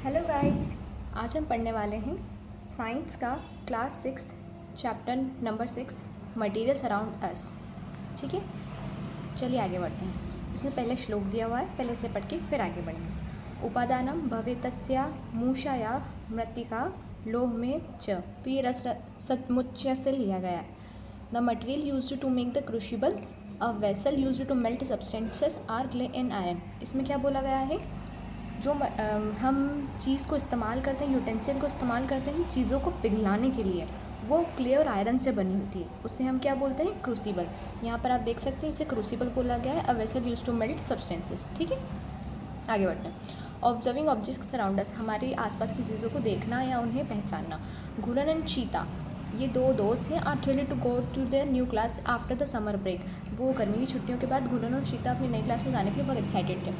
Hello guys. आज हम पढ़ने वाले हैं साइंस का class 6 chapter number 6 materials around अस। ठीक है, चलिए आगे बढ़ते हैं। इसमें पहले श्लोक दिया हुआ है, पहले इसे पढ़ के फिर आगे बढ़ेंगे। उपादानम भवेतस्या मूषाया मृत्तिका लोह में च। तो ये रस सतमुच्य से लिया गया है। The material used to make the crucible a vessel used to melt substances are clay and iron. इसमें क्या बोला गया है, जो हम चीज़ को इस्तेमाल करते हैं, यूटेंसिल को इस्तेमाल करते हैं चीज़ों को पिघलाने के लिए, वो क्ले और आयरन से बनी होती है। उससे हम क्या बोलते हैं, क्रूसिबल। यहाँ पर आप देख सकते हैं इसे क्रूसिबल बोला गया है, a vessel use to melt substances. ठीक है, आगे बढ़ते हैं। ऑब्जर्विंग ऑब्जेक्ट्स अराउंड अस, हमारे आसपास की चीज़ों को देखना या उन्हें पहचानना। घुलन एंड चीता, ये दो दोस्त हैं, are thrilled to go to their new class after the summer break. वो गर्मी की छुट्टियों के बाद घुलन और चीता अपनी नई क्लास में जाने के लिए बहुत एक्साइटेड थे।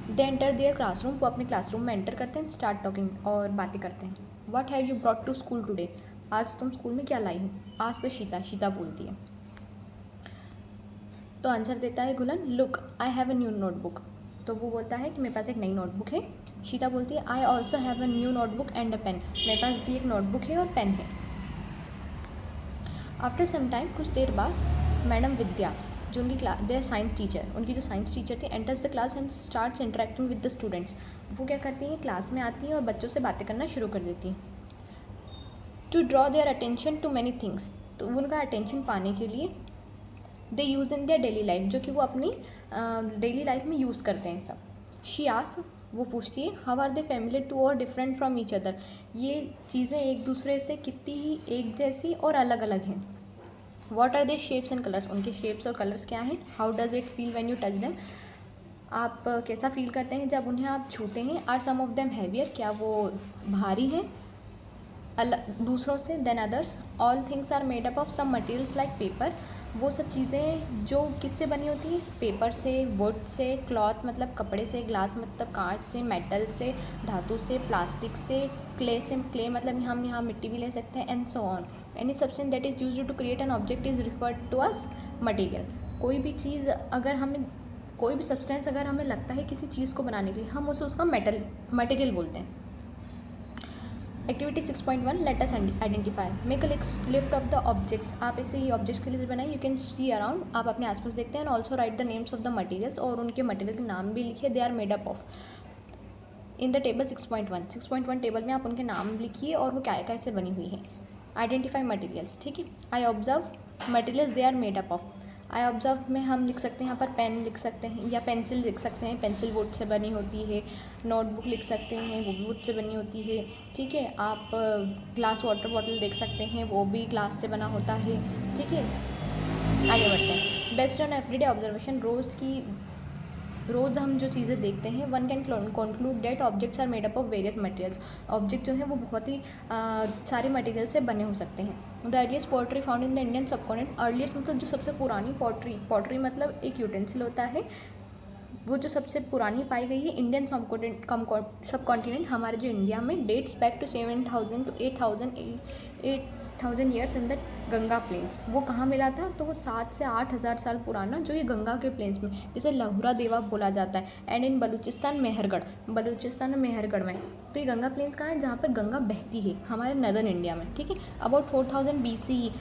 दे एंटर देयर क्लासरूम, वो अपने क्लासरूम में एंटर करते हैं, स्टार्ट टॉकिंग और बातें करते हैं। What have you brought to school today, आज तुम स्कूल में क्या लाई हो, आस्क शीता, शीता बोलती है। तो आंसर देता है Gulan, look I have a new notebook. तो वो बोलता है कि मेरे पास एक नई नोटबुक है। शीता बोलती है I also have a new notebook and a pen, मेरे पास भी एक नोटबुक है और पेन है। आफ्टर सम टाइम, कुछ देर बाद, मैडम विद्या, जो उनकी क्लास, देयर साइंस टीचर, उनकी जो साइंस टीचर थी, enters the class and starts interacting with the students. वो क्या करती हैं, क्लास में आती हैं और बच्चों से बातें करना शुरू कर देती हैं। To draw their attention to many things, तो उनका अटेंशन पाने के लिए, they use in their daily life, जो कि वो अपनी डेली लाइफ में यूज़ करते हैं सब। शी आस्क, वो पूछती है, how are they familiar to और डिफरेंट फ्रॉम ईच अदर, ये चीज़ें एक दूसरे से कितनी ही एक जैसी और अलग अलग हैं। What are they shapes and colours, उनके शेप्स और कलर्स क्या हैं। How does it feel when you touch them, आप कैसा फील करते हैं जब उन्हें आप छूते हैं। Are some of them heavier, क्या वो भारी हैं दूसरों से, than others. All things are made up of some materials like paper, वो सब चीज़ें जो किससे बनी होती हैं, पेपर से, वुड से, क्लॉथ मतलब कपड़े से, ग्लास मतलब कांच से, मेटल से, धातु से, प्लास्टिक से, क्ले से, क्ले मतलब हम यहाँ मिट्टी भी ले सकते हैं, and so on. Any substance that is used to create an object is referred to as material. कोई भी चीज़ अगर हमें, कोई भी सब्सटेंस अगर हमें लगता है किसी चीज़ को बनाने के लिए, हम उसे उसका मटेरियल बोलते हैं। Activity 6.1, let us identify, make a list of the objects. आप इसे ये ऑब्जेक्ट्स की लिस्ट बनाएं, यू कैन सी अराउंड, आप अपने आसपास देखते हैं। Also write the names of the materials, और उनके मटेरियल के नाम भी लिखिए। They are made up of in the table 6.1 table में आप उनके नाम लिखिए और वो क्या कैसे बनी हुई है। आइडेंटिफाई मटेरियल्स, ठीक है। I observe materials they are made up of, I observe में हम लिख सकते हैं, यहाँ पर पेन लिख सकते हैं या पेंसिल लिख सकते हैं, पेंसिल वुड से बनी होती है। नोटबुक लिख सकते हैं, वो भी वुड से बनी होती है। ठीक है, आप ग्लास वाटर बॉटल देख सकते हैं, वो भी ग्लास से बना होता है। ठीक है, आगे बढ़ते हैं। बेस्ड ऑन एवरीडे ऑब्जर्वेशन, रोज़ हम जो चीज़ें देखते हैं, one can conclude that objects are made up of various materials, object जो है वो बहुत ही सारे मटेरियल से बने हो सकते हैं। The earliest pottery found in the Indian subcontinent, earliest मतलब जो सबसे पुरानी पॉटरी मतलब एक यूटेंसिल होता है, वो जो सबसे पुरानी पाई गई है इंडियन सबकॉन्टिनेंट, हमारे जो इंडिया में, dates back to 7000 to 8000 years in the Ganga plains. वो कहाँ मिला था, तो वो 7 से 8000 साल पुराना, जो ये गंगा के प्लेन्स में, जिसे लहुरा देवा बोला जाता है। एंड इन बलूचिस्तान मेहरगढ़, बलूचिस्तान में मेहरगढ़ में। तो ये गंगा प्लेन्स कहाँ है, जहाँ पर गंगा बहती है, हमारे नदर्न इंडिया में। ठीक है, अबाउट 4000 BCE,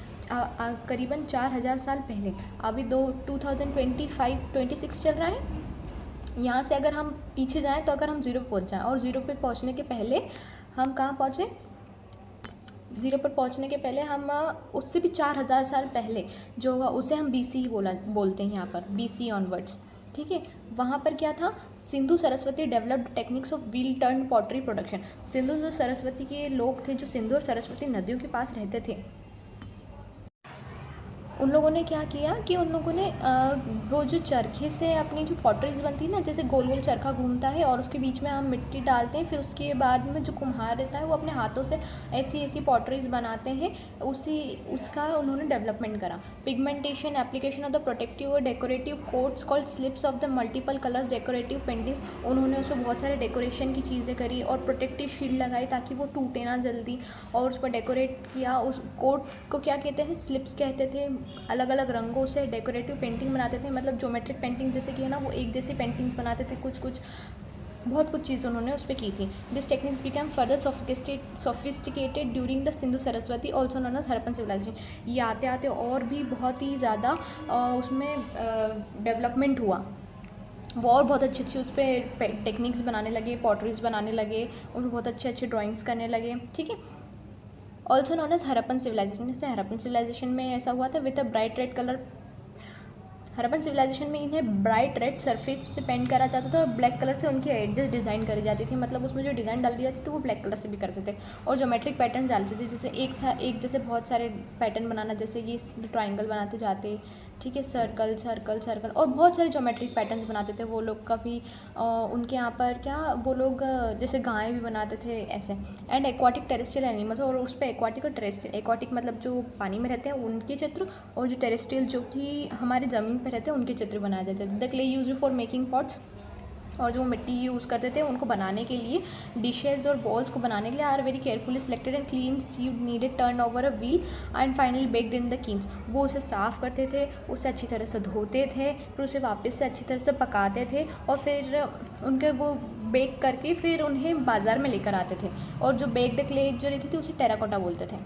करीबन 4000 साल पहले। अभी 2026 चल रहा है। यहाँ से अगर हम पीछे जाएँ तो अगर हम ज़ीरो पे पहुँच जाएँ, और ज़ीरो पे पहुँचने के पहले हम कहाँ पहुँचे, ज़ीरो पर पहुँचने के पहले हम उससे भी 4000 साल पहले जो हुआ उसे हम BC बोलते हैं यहाँ पर, BC ऑनवर्ड्स। ठीक है, वहाँ पर क्या था, Sindhu Saraswati developed techniques of wheel turn pottery production. Sindhu जो सरस्वती के लोग थे, जो सिंधु और सरस्वती नदियों के पास रहते थे, उन लोगों ने क्या किया कि उन लोगों ने वो जो चरखे से अपनी जो पॉटरीज बनती है ना, जैसे गोल गोल चरखा घूमता है और उसके बीच में हम मिट्टी डालते हैं, फिर उसके बाद में जो कुम्हार रहता है वो अपने हाथों से ऐसी ऐसी पॉटरीज बनाते हैं, उसका उन्होंने डेवलपमेंट करा। Pigmentation, application of the protective और decorative coats called slips of the multiple colours, decorative paintings, उन्होंने उसमें बहुत सारे डेकोरेशन की चीज़ें करी और प्रोटेक्टिव शील्ड लगाई ताकि वो टूटे ना जल्दी, और उस पर डेकोरेट किया। उस कोट को क्या कहते हैं, स्लिप्स कहते थे। अलग अलग रंगों से डेकोरेटिव पेंटिंग बनाते थे, मतलब ज्योमेट्रिक पेंटिंग जैसे कि है ना, वो एक जैसी पेंटिंग्स बनाते थे कुछ कुछ। बहुत कुछ चीज़ उन्होंने उस पर की थी। This techniques become further sophisticated during the Sindhu Saraswati also known as Harappan civilisation. ये आते आते और भी बहुत ही ज़्यादा उसमें डेवलपमेंट हुआ। वो और बहुत अच्छी अच्छी उस पर टेक्निक्स बनाने लगे, पॉटरीज बनाने लगे और बहुत अच्छे अच्छे ड्राइंग्स करने लगे। ठीक है, also known as Harappan civilisation. इससे हड़प्पन सिविलाइजेशन में ऐसा हुआ था with a bright red colour. Harappan civilisation में इन्हें ब्राइट रेड सरफेस से पेंट करा जाता था और ब्लैक कलर से उनकी एडजस्ट डिज़ाइन करी जाती थी। मतलब उसमें जो डिज़ाइन डाल दी जाती थी वो ब्लैक कलर से भी करते थे। और ज्योमेट्रिक पैटर्न डालते थे, जैसे एक जैसे बहुत सारे पैटर्न बनाना, जैसे ये ट्राइंगल बनाते जाते, ठीक है, सर्कल सर्कल सर्कल, और बहुत सारे ज्योमेट्रिक पैटर्न्स बनाते थे वो लोग। कभी उनके यहाँ पर क्या वो लोग जैसे गाय भी बनाते थे ऐसे। एंड एक्वाटिक टेरेस्ट्रियल एनिमल्स, और उस पर एक्वाटिक और टेरेस्ट्रियल, एक्वाटिक मतलब जो पानी में रहते हैं उनके चित्र, और जो टेरेस्ट्रियल जो कि हमारे ज़मीन पर रहते हैं उनके चित्र बनाए जाते थे। The clay used for making pots, और जो मिट्टी यूज़ करते थे उनको बनाने के लिए, डिशेज और बॉल्स को बनाने के लिए, are very carefully selected and clean sieved needed turn over a wheel and finally baked in the kilns. वो उसे साफ़ करते थे, उसे अच्छी तरह से धोते थे, फिर उसे वापस से अच्छी तरह से पकाते थे, और फिर उनके वो बेक करके फिर उन्हें बाज़ार में लेकर आते थे। और जो बेक्ड क्ले जो रहती थी उसे टेराकोटा बोलते थे।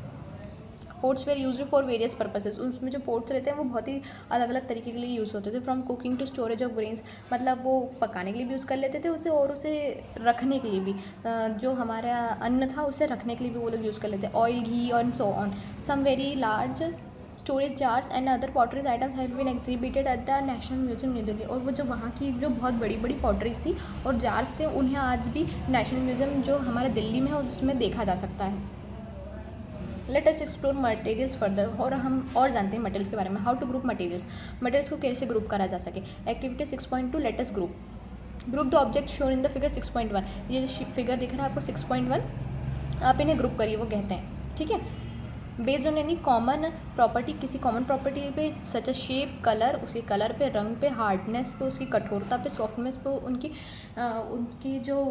Ports where used for various purposes. उसमें जो पोर्ट्स रहते हैं वो बहुत ही अलग अलग तरीके के लिए यूज़ होते थे। From cooking to storage of grains, मतलब वो पकाने के लिए भी यूज़ कर लेते थे उसे, और उसे रखने के लिए भी, जो हमारा अन्न था उसे रखने के लिए भी वो लोग यूज़ कर लेते। ऑयल, घी और so on. Some very large storage jars and other potteries items have been exhibited at the national museum new Delhi. और वो जो वहाँ की जो बहुत बड़ी बड़ी पॉटरीज थी और जार्स थे, उन्हें आज भी नेशनल म्यूजियम जो हमारे दिल्ली में है उसमें देखा जा सकता है। Let us explore materials further, और हम और जानते हैं मटेरियल्स के बारे में। How to group materials, materials को कैसे ग्रुप करा जा सके। Activity 6.2 let us group the object shown in the figure 6.1। ये फिगर दिख रहा है आपको 6.1, आप इन्हें ग्रुप करिए, वो कहते हैं। ठीक है, based on any common property, किसी कॉमन प्रॉपर्टी पे, सच अ शेप, कलर, उसके कलर पे, रंग पे, हार्डनेस पे, उसकी कठोरता पे, सॉफ्टनेस पे, उनकी जो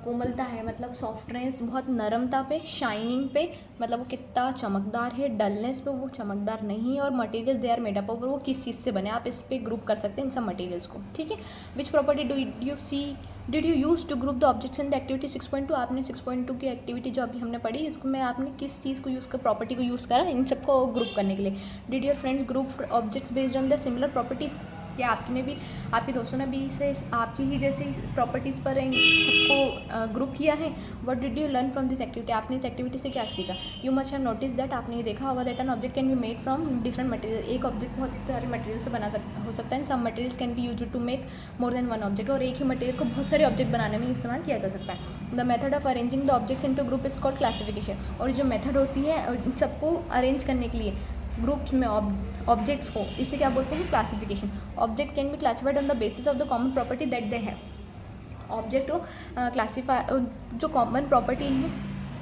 कोमलता है मतलब सॉफ्टनेस, बहुत नरमता पे, शाइनिंग पे, मतलब वो कितना चमकदार है, डलनेस पे वो चमकदार नहीं है, और materials they are made up, और वो किस चीज़ से बने, आप इस पर ग्रुप कर सकते हैं इन सब मटेरियल्स को। ठीक है, which property did you use to group the objects in the activity 6.2। आपने 6.2 की एक्टिविटी जो अभी हमने पढ़ी, इसमें आपने किस चीज़ को यूज़ कर, प्रॉपर्टी को यूज़ करा इन सबको ग्रुप करने के लिए। Did your friends group objects based on the similar properties. क्या आपने भी, आपके दोस्तों ने भी इसे आपकी ही जैसे प्रॉपर्टीज़ पर इन सबको ग्रुप किया है। What did you learn from this activity, आपने इस एक्टिविटी से क्या सीखा। You must have notice that, आपने ये देखा होगा that an object can be made from different material. एक ऑब्जेक्ट बहुत सारे मटेरियल से हो सकता है। Some materials can be used to make more than one object, और एक ही मटेरियल को बहुत सारे ऑब्जेक्ट बनाने में इस्तेमाल किया जा सकता है। The method of arranging the objects into group is called classification. और जो मेथड होती है इन सबको अरेंज करने के लिए ग्रुप्स में ऑब्जेक्ट्स को, इसे क्या बोलते हैं, classification. Object can be classified on the basis of the common property that they have. Object को क्लासीफाई, जो कॉमन प्रॉपर्टी है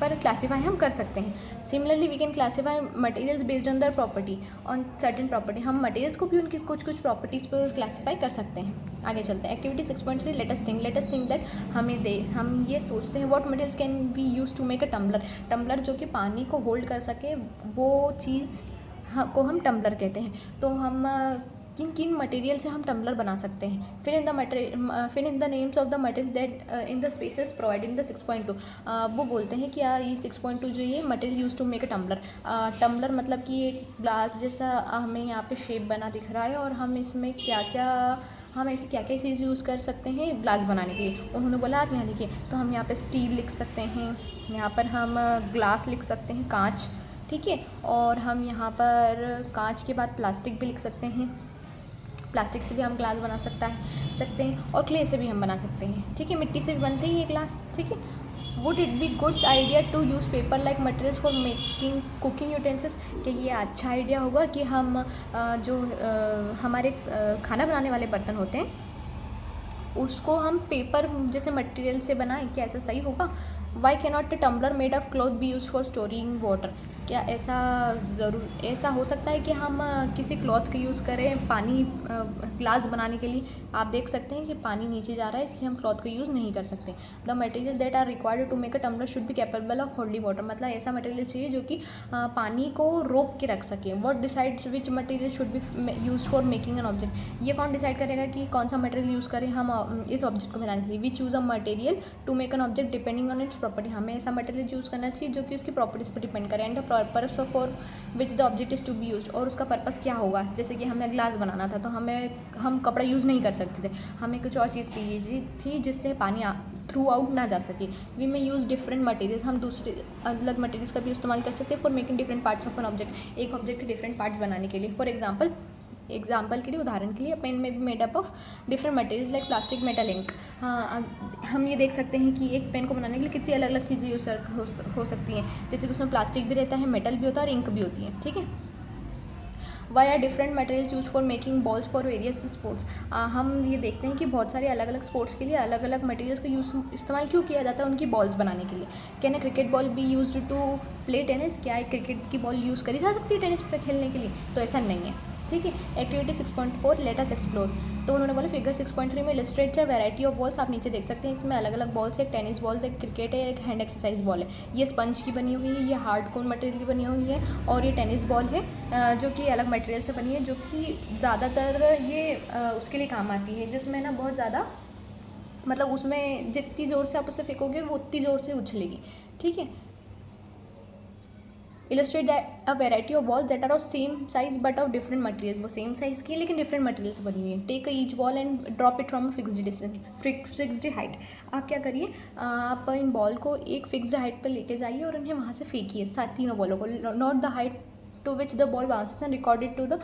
पर क्लासीफाई हम कर सकते हैं। Similarly we can classify materials based on their property, on certain property. हम materials को भी उनकी कुछ कुछ प्रॉपर्टीज़ पर क्लासीफाई कर सकते हैं। आगे चलते हैं। Activity 6.3 let us think that, हम ये सोचते हैं what materials can be use to make a tumbler. Tumbler जो कि पानी को होल्ड कर सके, वो चीज़ को हम टम्बलर कहते हैं। तो हम किन किन मटेरियल से हम टम्बलर बना सकते हैं। फिर in the names of the material that in the spaces provided in the 6.2। वो बोलते हैं कि ये 6.2 जो ये material use to make a tumbler. Tumbler मतलब कि एक ग्लास जैसा हमें यहाँ पे शेप बना दिख रहा है, और हम इसमें हम ऐसी क्या क्या चीज़ यूज़ कर सकते हैं ग्लास बनाने के लिए। उन्होंने बोला आप यहाँ लिखिए, तो हम यहाँ पे स्टील लिख सकते हैं, यहाँ पर हम ग्लास लिख सकते हैं, कांच, ठीक है। और हम यहाँ पर कांच के बाद प्लास्टिक भी लिख सकते हैं, प्लास्टिक से भी हम ग्लास बना सकते हैं, और क्ले से भी हम बना सकते हैं, ठीक है। मिट्टी से भी बनते हैं ये ग्लास, ठीक है। Would it be good idea to use paper like materials for making cooking utensils. कि ये अच्छा आइडिया होगा कि हम हमारे खाना बनाने वाले बर्तन होते हैं उसको हम पेपर जैसे मटेरियल से बनाएं, क्या ऐसा सही होगा। Why cannot the tumbler made of cloth be use for storing water. क्या ऐसा हो सकता है कि हम किसी क्लॉथ का यूज़ करें पानी ग्लास बनाने के लिए? आप देख सकते हैं कि पानी नीचे जा रहा है, इसलिए हम क्लॉथ का यूज़ नहीं कर सकते। The material that are required to make a tumbler should be capable of holding water, मतलब ऐसा मटेरियल चाहिए जो कि पानी को रोक के रख सके। What decides which material should be use for making an object, ये कौन डिसाइड करेगा कि कौन सा मटेरियल यूज़ करें हम इस ऑब्जेक्ट को बनाने के लिए? We choose a material to make an object depending on its property, हमें ऐसा मटेरियल यूज़ करना चाहिए जो कि उसकी प्रॉपर्टीज़ पर डिपेंड करे। And the purpose for which the object is to be used, और उसका पर्पस क्या होगा। जैसे कि हमें ग्लास बनाना था तो हम कपड़ा यूज़ नहीं कर सकते थे, हमें कुछ और चीज़ चाहिए थी जिससे पानी थ्रू आउट ना जा सके। वी में यूज़ डिफरेंट मटेरियल्स, हम दूसरे अलग मटेरियल्स का भी इस्तेमाल कर सकते हैं for making different parts of an object, एक ऑब्जेक्ट के डिफरेंट पार्ट्स बनाने के लिए। फॉर एग्जाम्पल के लिए, उदाहरण के लिए, पेन में भी made up of different materials like plastic, metal, ink. हाँ, हम ये देख सकते हैं कि एक पेन को बनाने के लिए कितनी अलग अलग चीज़ें यूज़ हो सकती हैं, जैसे कि उसमें प्लास्टिक भी रहता है, मेटल भी होता है और इंक भी होती है, ठीक है। Why are different materials use for making balls for various sports, हम ये देखते हैं कि बहुत सारे अलग अलग स्पोर्ट्स के लिए अलग अलग मटेरियल्स का इस्तेमाल क्यों किया जाता है उनकी बॉल्स बनाने के लिए। Can a cricket ball be use to play tennis, क्या एक क्रिकेट की बॉल यूज़ करी जा सकती है टेनिस पे खेलने के लिए? तो ऐसा नहीं है, ठीक है। एक्टिविटी 6.4 लेट अस एक्सप्लोर, तो उन्होंने बोला फिगर 6.3 में इलस्ट्रेट वैरायटी ऑफ बॉल्स, आप नीचे देख सकते हैं इसमें अलग अलग बॉल्स है, एक टेनिस बॉल, एक क्रिकेट है, एक हैंड एक्सरसाइज बॉल है। ये स्पंज की बनी हुई है, ये हार्ड कोन मटेरियल की बनी हुई है, और ये टेनिस बॉल है जो कि अलग मटेरियल से बनी है, जो कि ज़्यादातर ये उसके लिए काम आती है जिसमें ना बहुत ज़्यादा, मतलब उसमें जितनी ज़ोर से आप उसे फेंकोगे वो उतनी ज़ोर से उछलेगी, ठीक है। Illustrate that a variety of balls that are of same size but of different material, वो सेम साइज़ की है लेकिन डिफरेंट मटेरियल से बनी हुई है। Take each ball and drop it from fixed distance, fixed height, आप क्या करिए, आप इन बॉल को एक फिक्स्ड हाइट पर लेके जाइए और उन्हें वहाँ से फेंकिए, तीनों बॉलों को, note the height to which the ball bounces and recorded to the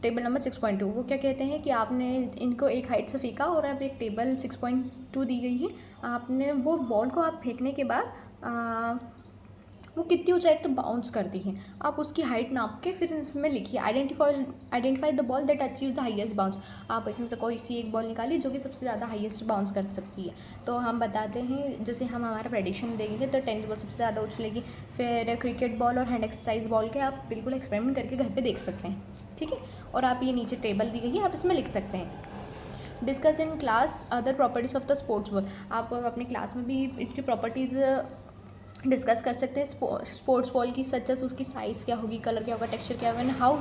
table number 6.2। वो क्या कहते हैं कि आपने इनको एक हाइट से फेंका और अब एक टेबल 6.2 दी गई है, आपने वो बॉल को आप फेंकने के बाद वो कितनी ऊंचाई तक बाउंस करती है, आप उसकी हाइट नाप के फिर इसमें लिखिए identify the ball that achieve the highest bounce, आप इसमें से कोई सी एक बॉल निकालिए जो कि सबसे ज़्यादा हाईएस्ट बाउंस कर सकती है। तो हम बताते हैं, जैसे हम हमारा प्रेडिक्शन देंगे तो टेनिस बॉल सबसे ज़्यादा उछलेगी, फिर क्रिकेट बॉल और हैंड एक्सरसाइज बॉल के आप बिल्कुल एक्सपेरिमेंट करके घर पर देख सकते हैं, ठीक है। और आप ये नीचे टेबल दी गई है, आप इसमें लिख सकते हैं। Discuss in class other properties of the sports ball, आप अपनी क्लास में भी इसकी प्रॉपर्टीज़ डिस्कस कर सकते हैं स्पोर्ट्स बॉल की, सच एस उसकी साइज़ क्या होगी, कलर क्या होगा, टेक्सचर क्या होगा, and how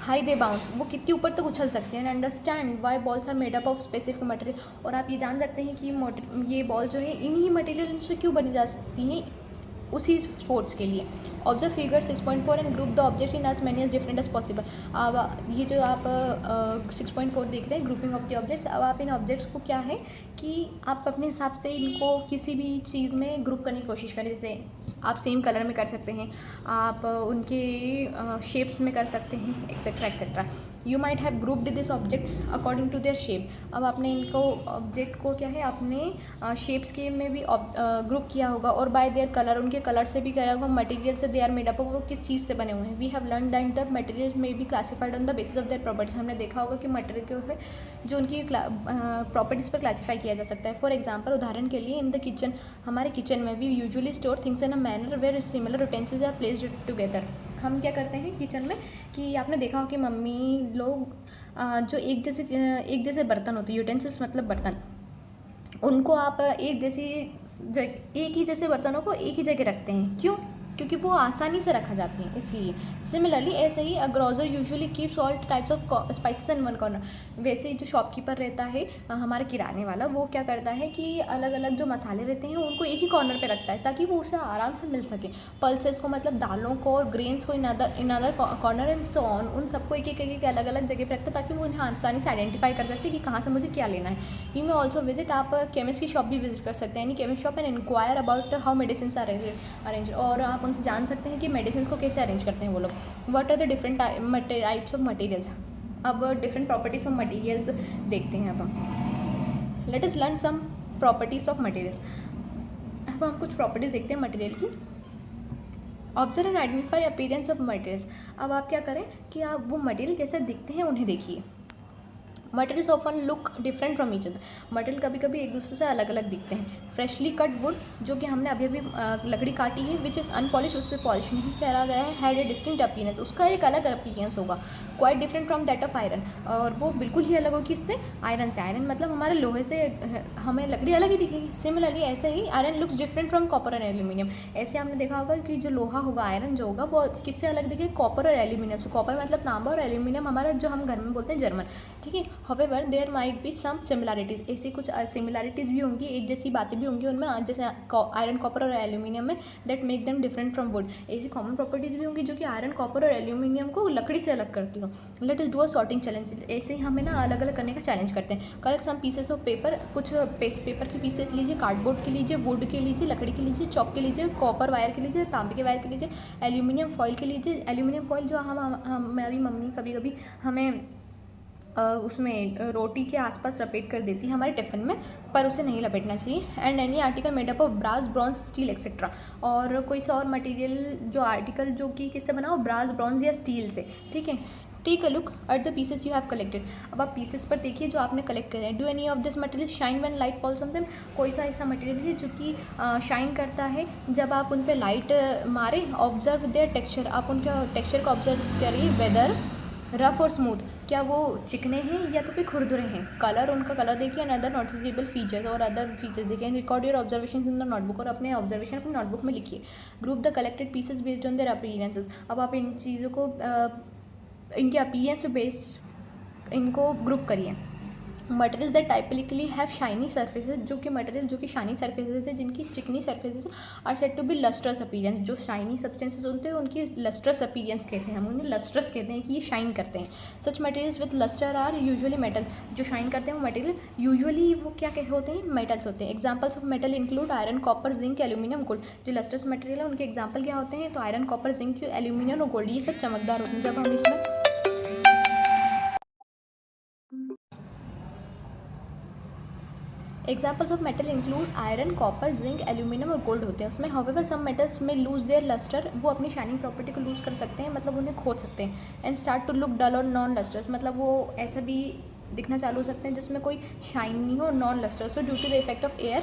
high they bounce, वो कितनी ऊपर तक उछल सकते हैं। And understand why balls are made up of specific material, और आप ये जान सकते हैं कि ये बॉल जो है इन्हीं मटेरियल से क्यों बनी जाती हैं उसी स्पोर्ट्स के लिए। Observe figure 6.4 and group the object in as many as different as possible, अब ये जो आप 6.4 देख रहे हैं ग्रुपिंग ऑफ द ऑब्जेक्ट्स, अब आप इन ऑब्जेक्ट्स को क्या है कि आप अपने हिसाब से इनको किसी भी चीज़ में ग्रुप करने की कोशिश करें, जैसे आप सेम कलर में कर सकते हैं, आप उनके शेप्स में कर सकते हैं, etcetera etcetera. You might have grouped this objects according to their shape, अब आपने इनको ऑब्जेक्ट को क्या है अपने शेप्स के में भी ग्रुप किया होगा, और बाय देयर कलर, उनके कलर से भी किया होगा, मटेरियल से दे आर मेड अप, वो किस चीज़ से बने हुए हैं। We have learn that the material may be classified on the basis of their properties, हमने देखा होगा कि मटेरियल जो है जो उनकी प्रॉपर्टीज़ पर क्लासीफाई किया जा सकता है। फॉर एग्जाम्पल, उदाहरण के लिए, इन द किचन, हमारे किचन में भी usually store things in a manner where similar utensils are placed together, हम क्या करते हैं किचन में कि आपने देखा हो कि मम्मी लोग जो एक जैसे बर्तन होते हैं, यूटेंसिल्स मतलब बर्तन, उनको आप एक ही जैसे बर्तनों को एक ही जगह रखते हैं, क्यों? क्योंकि वो आसानी से रखा जाती हैं इसलिए। सिमिलरली ऐसे ही a grocer usually keeps all types of spices in one corner, वैसे ही जो शॉपकीपर रहता है हमारे किराने वाला, वो क्या करता है कि अलग अलग जो मसाले रहते हैं उनको एक ही कॉर्नर पे रखता है ताकि वो उसे आराम से मिल सके। पल्सेस को मतलब दालों को और ग्रेन्स को in other corner and so on, उन सबको एक एक अलग अलग जगह पे रखता है ताकि वो उन्हें आसानी से आइडेंटिफाई कर सकते हैं कि कहाँ से मुझे क्या लेना है। यू में ऑल्सो विजिट, आप केमिस्ट की शॉप भी विजिट कर सकते हैं, यानी chemist shop and enquire about how medicine are arrange, और आप उनसे जान सकते हैं कि मेडिसिन को कैसे अरेंज करते हैं वो लोग। What are the different types of materials, अब डिफरेंट प्रॉपर्टीज ऑफ मटेरियल्स देखते हैं। अब हम let us learn some properties of materials, अब हम कुछ प्रॉपर्टीज देखते हैं मटेरियल की। Observe and identify appearance of materials, अब आप क्या करें कि आप वो मटेरियल कैसे दिखते हैं उन्हें देखिए। Materials often look different from each other, material कभी कभी एक दूसरे से अलग अलग दिखते हैं। फ्रेशली कट वुड, जो कि हमने अभी अभी लकड़ी काटी है, विच इज़ अनपॉलिश, उस पर पॉलिश नहीं करा गया है, हैड ए डिस्टिंक्ट अपीयरेंस, उसका एक अलग अपीयरेंस होगा। Quite different from that of iron, और वो बिल्कुल ही अलग होगी इससे, आयरन से। आयरन मतलब हमारे लोहे से हमें लकड़ी अलग ही दिखेगी। सिमिलरली ऐसे ही iron looks different from copper and aluminium. ऐसे आपने देखा होगा कि जो लोहा होगा, आयरन जो होगा, वो किससे अलग दिखेगा, कॉपर और एल्यूमिनियम से। कॉपर मतलब तांबा और एल्यूमिनियम हमारा जो हम घर में बोलते हैं जर्मन, ठीक है। However there might be some similarities, ऐसी कुछ सिमिलैरिटीज़ भी होंगी, एक जैसी बातें भी होंगी उनमें, जैसे आयरन, कॉपर और एल्यूमिनियम में, that make them different from would. ऐसी कॉमन प्रॉपर्टीज़ भी होंगी जो कि आयरन, कॉपर और एल्यूमिनियम को लकड़ी से अलग करती हो। Let us do a sorting challenge, ऐसे ही हमें ना अलग अलग करने का चैलेंज करते हैं। Collect some pieces of paper, कुछ पेपर के पीसेस लीजिए, कार्डबोर्ड के लीजिए, वुड के लीजिए, लकड़ी के लीजिए, चॉक के लीजिए, कॉपर वायर के लीजिए, तांबे के वायर के लीजिए, एल्यूमिनियम फॉइल के लीजिए। एल्यूमिनियम फॉइल जो हमारी मम्मी कभी कभी हमें उसमें रोटी के आसपास लपेट कर देती है हमारे टिफ़िन में, पर उसे नहीं लपेटना चाहिए। And any article made up of brass, bronze, steel etcetera, और कोई सा और मटेरियल जो आर्टिकल जो कि किससे बना हो, ब्रास, ब्रॉन्ज या स्टील से, ठीक है। Take a look at the pieces you have collected, अब आप पीसेस पर देखिए जो आपने कलेक्ट करे हैं। Do any of this material shine when light falls on them, कोई सा ऐसा मटेरियल है जो कि शाइन करता है जब आप उन पर लाइट मारे। ऑब्जर्व देयर टेक्सचर, आप उनका टेक्सचर को ऑब्जर्व करिए। वेदर रफ और स्मूथ, क्या वो चिकने हैं या तो फिर खुरदुरे हैं। कलर, उनका कलर देखिए। एंड अदर नोटिसेबल फीचर्स, और अदर फीचर्स देखिए। Record your observation in the notebook, और अपने ऑब्जर्वेशन अपनी नोटबुक में लिखिए। Group the collected pieces based on their appearances, अब आप इन चीज़ों को इनके अपीयरेंस पे बेस्ड इनको ग्रुप करिए। Material that typically have shiny surfaces, जो कि मटेरियल जो कि शाइनी सर्फेसेज है, जिनकी चिकनी surfaces are said to be lustrous appearance. जो शाइनी सब्सटेंसेज होते हैं उनकी लस्ट्रस अपीयरेंस कहते हैं, हम उन्हें लस्ट्रस कहते हैं कि ये शाइन करते हैं। Such materials with lustre are usually metal, जो शाइन करते हैं वो मटेरियल यूजुअली वो क्या होते हैं, मेटल्स होते हैं। Examples of metal include iron, copper, zinc, aluminium, gold. जो लस्ट्रस मटेरियल है उनके एग्जाम्पल क्या होते हैं, तो आयरन, कॉपर, जिंक, एल्यूमिनियम और गोल्ड, ये सब चमकदार होते हैं। जब हम इसमें examples of metal include iron, copper, zinc, aluminium और गोल्ड होते हैं उसमें। हाउएवर सम मेटल्स में लूज देयर लस्टर, वो अपनी शाइनिंग प्रॉपर्टी को लूज कर सकते हैं, मतलब उन्हें खो सकते हैं। एंड स्टार्ट टू लुक डल और नॉन लस्टर्स, मतलब वो ऐसा भी दिखना चालू हो सकते हैं जिसमें कोई शाइन नहीं हो, नॉन लस्टर्स हो, due to the effect of air,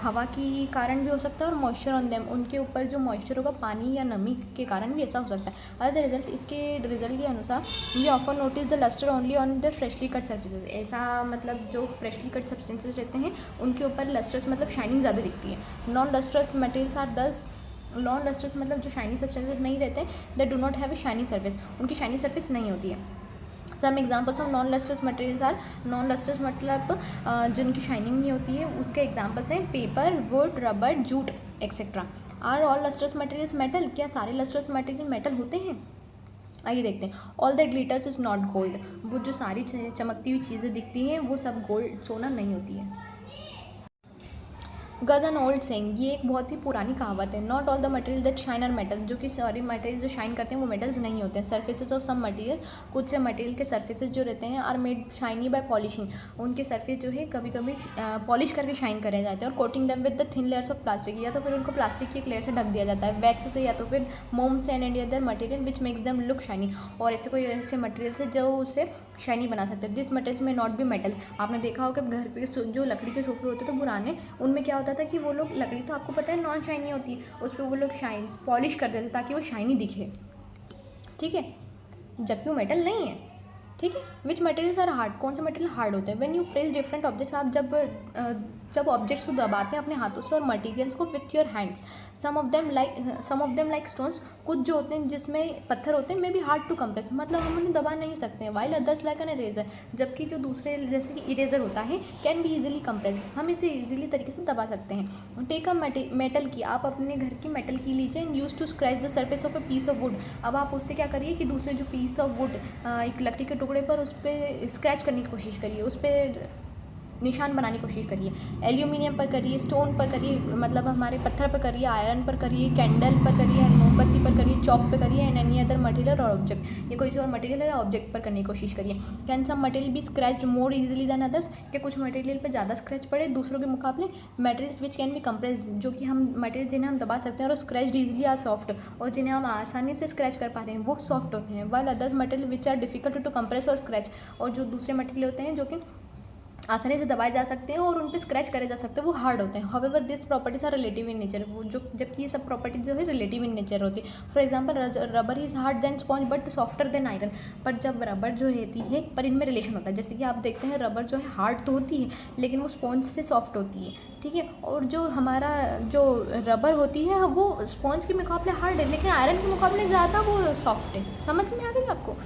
हवा की कारण भी हो सकता है, और मॉइस्चर ऑन देम, उनके ऊपर जो मॉइस्चर होगा पानी या नमी के कारण भी ऐसा हो सकता है। एज द रिजल्ट, इसके रिजल्ट के अनुसार we often notice the lustre only on the freshly cut surfaces, ऐसा मतलब जो फ्रेशली कट सब्सटेंसेज रहते हैं उनके ऊपर लस्टर्स मतलब शाइनिंग ज़्यादा दिखती है। Non lustres materials are thus, non lustres मतलब जो शाइनी सब्सटेंसेज नहीं रहते, they do not have a shiny surface, उनकी शाइनी सर्फेस नहीं होती है। Some examples of non lustres materials are, non lustres मतलब जिनकी शाइनिंग नहीं होती है, उनके एग्जाम्पल्स हैं paper, wood, rubber, jute etcetera. Are all lustres materials metal, क्या सारे लस्टर्स मटेरियल मेटल होते हैं? आइए देखते हैं। All that glitters is not gold, वो जो सारी चमकती हुई चीज़ें दिखती हैं वो सब गोल्ड, सोना नहीं होती है। गज एन ओल्ड सेइंग, ये एक बहुत ही पुरानी कहावत है। Not all the material that shine are metal, जो कि सारे मटेरियल जो शाइन करते हैं वो मेटल्स नहीं होते हैं। सर्फेसेज ऑफ सम मटेरियल, कुछ मटेरियल के सर्फेसेज जो रहते हैं are made shiny by polishing, उनके सर्फेस जो है कभी कभी पॉलिश करके शाइन करे जाते हैं। और coating them with the thin layers of plastic, या तो फिर उनको प्लास्टिक की एक लेयर से ढक दिया जाता है, वैक्स से, या तो फिर मोम से, and other material which makes them look shiny, और ऐसे कोई ऐसे मटेरियल से जो उसे शाइनी बना सकते हैं। दिस मटेरियल्स में नॉट बी मेटल्स, आपने देखा हो कि घर पे जो लकड़ी के सोफे होते थे पुराने, उनमें क्या होता था कि वो लोग लकड़ी तो आपको पता है नॉन शाइनी होती है, उस पर वो लोग शाइन पॉलिश कर देते ताकि वो शाइनी दिखे, ठीक है, जबकि वो मेटल नहीं है, ठीक है। विच मटेरियल्स आर हार्ड, कौन से मटेरियल हार्ड होते हैं? When you press different objects, आप जब ऑब्जेक्ट्स को दबाते हैं अपने हाथों से और मटेरियल्स को with your hands, some of them like stones, कुछ जो होते हैं जिसमें पत्थर होते हैं, may be hard to compress, मतलब हम उन्हें दबा नहीं सकते हैं। While others like an eraser, जबकि जो दूसरे जैसे कि इरेजर होता है कैन बी इजीली कंप्रेस, हम इसे इजीली तरीके से दबा सकते हैं। टेक अ मेटल की, आप अपने घर की मेटल की लीजिए, and use to scratch the surface of a piece of wood, अब आप उससे क्या करिए कि दूसरे जो पीस ऑफ वुड, एक लकड़ी के टुकड़े पर उस पर स्क्रैच करने की कोशिश करिए, उस पर निशान बनाने की कोशिश करिए। एल्यूमिनियम पर करिए, स्टोन पर करिए, मतलब हमारे पत्थर पर करिए, आयरन पर करिए, कैंडल पर करिए, मोमबत्ती पर करिए, चॉक पर करिए, एंड एनी अदर मटेरियल और ऑब्जेक्ट, या कोई और मटेरियल या ऑब्जेक्ट पर करने की कोशिश करिए। Can some material be scratch more easily than others, क्या कुछ मटेरियल पर ज़्यादा स्क्रैच पड़े दूसरों के मुकाबले। Materials which can B compress, जो कि हम मटेरियल जिन्हें हम दबा सकते हैं और स्क्रैच ईजिली आर सॉफ्ट, और जिन्हें हम आसानी से स्क्रैच कर पा रहे हैं वो सॉफ्ट होते हैं। While others material which are difficult to compress और स्क्रैच, और जो दूसरे मटेरियल होते हैं जो कि आसानी से दबाए जा सकते हैं और उन पर स्क्रैच करे जा सकते हैं, वो हार्ड होते हैं। However this properties are relative in nature, वो जो जबकि ये सब प्रॉपर्टीज जो है रिलेटिव इन नेचर होती है। For example rubber is hard than sponge but softer than iron, पर जब रबर जो रहती है पर इनमें रिलेशन होता है, जैसे कि आप देखते हैं रबर जो है हार्ड तो होती है लेकिन वो स्पॉन्ज से सॉफ्ट होती है, ठीक है। और जो हमारा जो रबर होती है वो स्पॉन्ज के मुकाबले हार्ड है लेकिन आयरन के मुकाबले ज़्यादा वो सॉफ्ट है। समझ में आ गई आपको।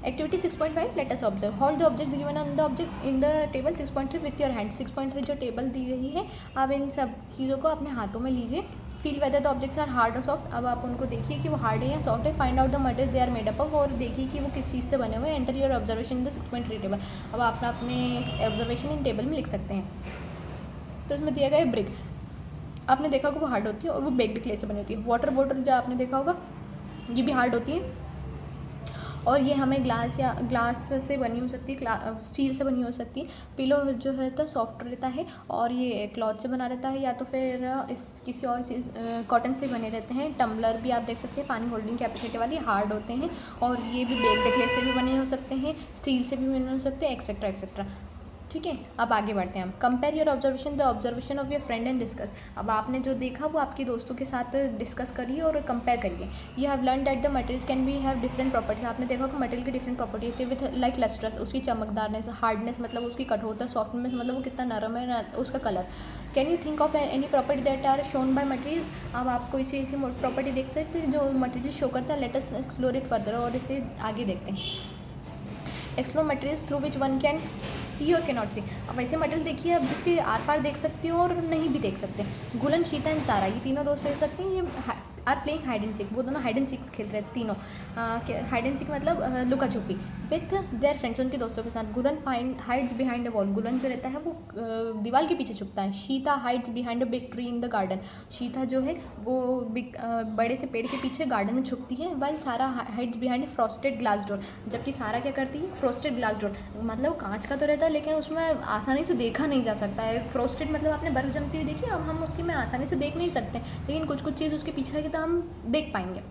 Activity 6.5 let us observe, hold the objects given on the object in the table 6.3 with your hand. 6.3 जो टेबल दी गई है आप इन सब चीज़ों को अपने हाथों में लीजिए। Feel whether the objects are hard और सॉफ्ट, अब आप उनको देखिए कि वो हार्ड है या सॉफ्ट है। Find out the material they are made up of, और देखिए कि वो किस चीज़ से बने हुए हैं। Enter your observation in the 6.3 table, अब आप अपने ऑब्जर्वेशन इन टेबल में लिख सकते हैं। तो इसमें दिया गया है ब्रिक, आपने देखा होगा वो हार्ड होती है और वो बेक्ड क्ले से बनी होती है। वाटर बॉटल जो आपने देखा होगा ये भी हार्ड होती है, और ये हमें ग्लास से बनी हो सकती है, स्टील से बनी हो सकती है। पिलो जो रहता है सॉफ्ट रहता है और ये क्लॉथ से बना रहता है, या तो फिर इस किसी और चीज़ कॉटन से बने रहते हैं। टम्बलर भी आप देख सकते हैं पानी होल्डिंग कैपेसिटी वाली, हार्ड होते हैं, और ये भी बेक्ड क्ले से भी बने हो सकते हैं, स्टील से भी बने हो सकते हैं, एक्सेट्रा एक्सेट्रा। ठीक है, अब आगे बढ़ते हैं हम। Compare your observation the observation of your friend and discuss, अब आपने जो देखा वो आपके दोस्तों के साथ डिस्कस करिए और कंपेयर करिए। You have learn that the materials can B have different properties, आपने देखा कि मटेरियल की डिफरेंट प्रॉपर्टी होती है। विथ लाइक लस्ट्रस, उसकी चमकदारनेस, हार्डनेस मतलब उसकी कठोरता, सॉफ्टनेस मतलब वो कितना नरम है, उसका colour. Can you think of any property that are shown by materials, अब आप कोई सी ऐसी प्रॉपर्टी देख सकते हैं जो मटेरियल शो करता है। Let us explore it further, और इसे आगे देखते हैं। Explore materials through which one can see और कैनॉट सी, अब ऐसे मटेरियल देखिए अब जिसके आर पार देख सकते हो और नहीं भी देख सकते। गुलन, शीता एंड सारा, ये तीनों दोस्त रह सकते हैं। ये are playing hide and seek, वो दोनों हाइड एंड सीक खेल रहे हैं तीनों। हाइड एंड सीक मतलब लुका छुपी विथ देयर फ्रेंड्स, उनके दोस्तों के साथ। Gulan hides behind a wall, Gulan जो रहता है वो दीवार के पीछे छुपता है। Sheeta hides behind a big tree in the garden, Sheeta जो है वो बड़े से पेड़ के पीछे गार्डन में छुपती है। While Sara hides behind a frosted glass door, जबकि सारा क्या करती है, फ्रॉस्टेड ग्लास डोर मतलब कांच का तो रहता है लेकिन उसमें आसानी से देखा नहीं जा सकता है। फ्रॉस्टेड मतलब आपने बर्फ़ जमती हुई देखी, अब हम उसकी में आसानी से देख नहीं सकते, लेकिन कुछ कुछ चीज़ उसके पीछे की तो हम देख पाएंगे,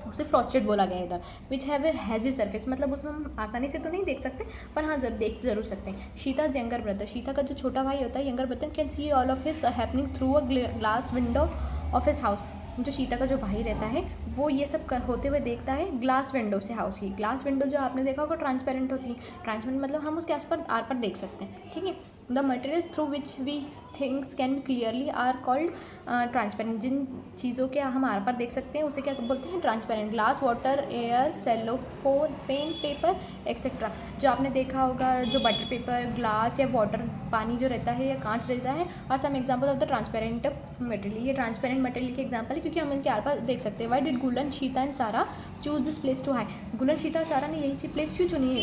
उसे फ्रॉस्टेड बोला गया इधर। विच हैव ए हैजी सरफेस, मतलब उसमें हम आसानी से तो नहीं देख सकते पर हाँ देख जरूर सकते हैं। शीताज यंगर ब्रदर, शीता का जो छोटा भाई होता है younger brother, can see all of his happening through a glass window of his house, जो शीता का जो भाई रहता है वो ये सब होते हुए देखता है ग्लास विंडो से हाउस की। ग्लास विंडो जो आपने देखा होगा ट्रांसपेरेंट होती है, ट्रांसपेरेंट मतलब हम उसके आर पार देख सकते हैं, ठीक है। The materials through which we things can be clearly are called transparent, जिन चीज़ों के हम आर पार देख सकते हैं उसे क्या बोलते हैं, transparent. Glass, water, air, cellophane, pen, paper etcetera, जो आपने देखा होगा जो बटर पेपर, ग्लास या वाटर पानी जो रहता है या कांच रहता है, और some example of the transparent material, ये ट्रांसपेरेंट मटेरियल के एग्जाम्पल है क्योंकि हम इनके आर पार देख सकते हैं। Why did Gulan, Sheeta and Sara choose this place to hide, Gulan, Sheeta और सारा ने यही सी प्लेस क्यों चुनी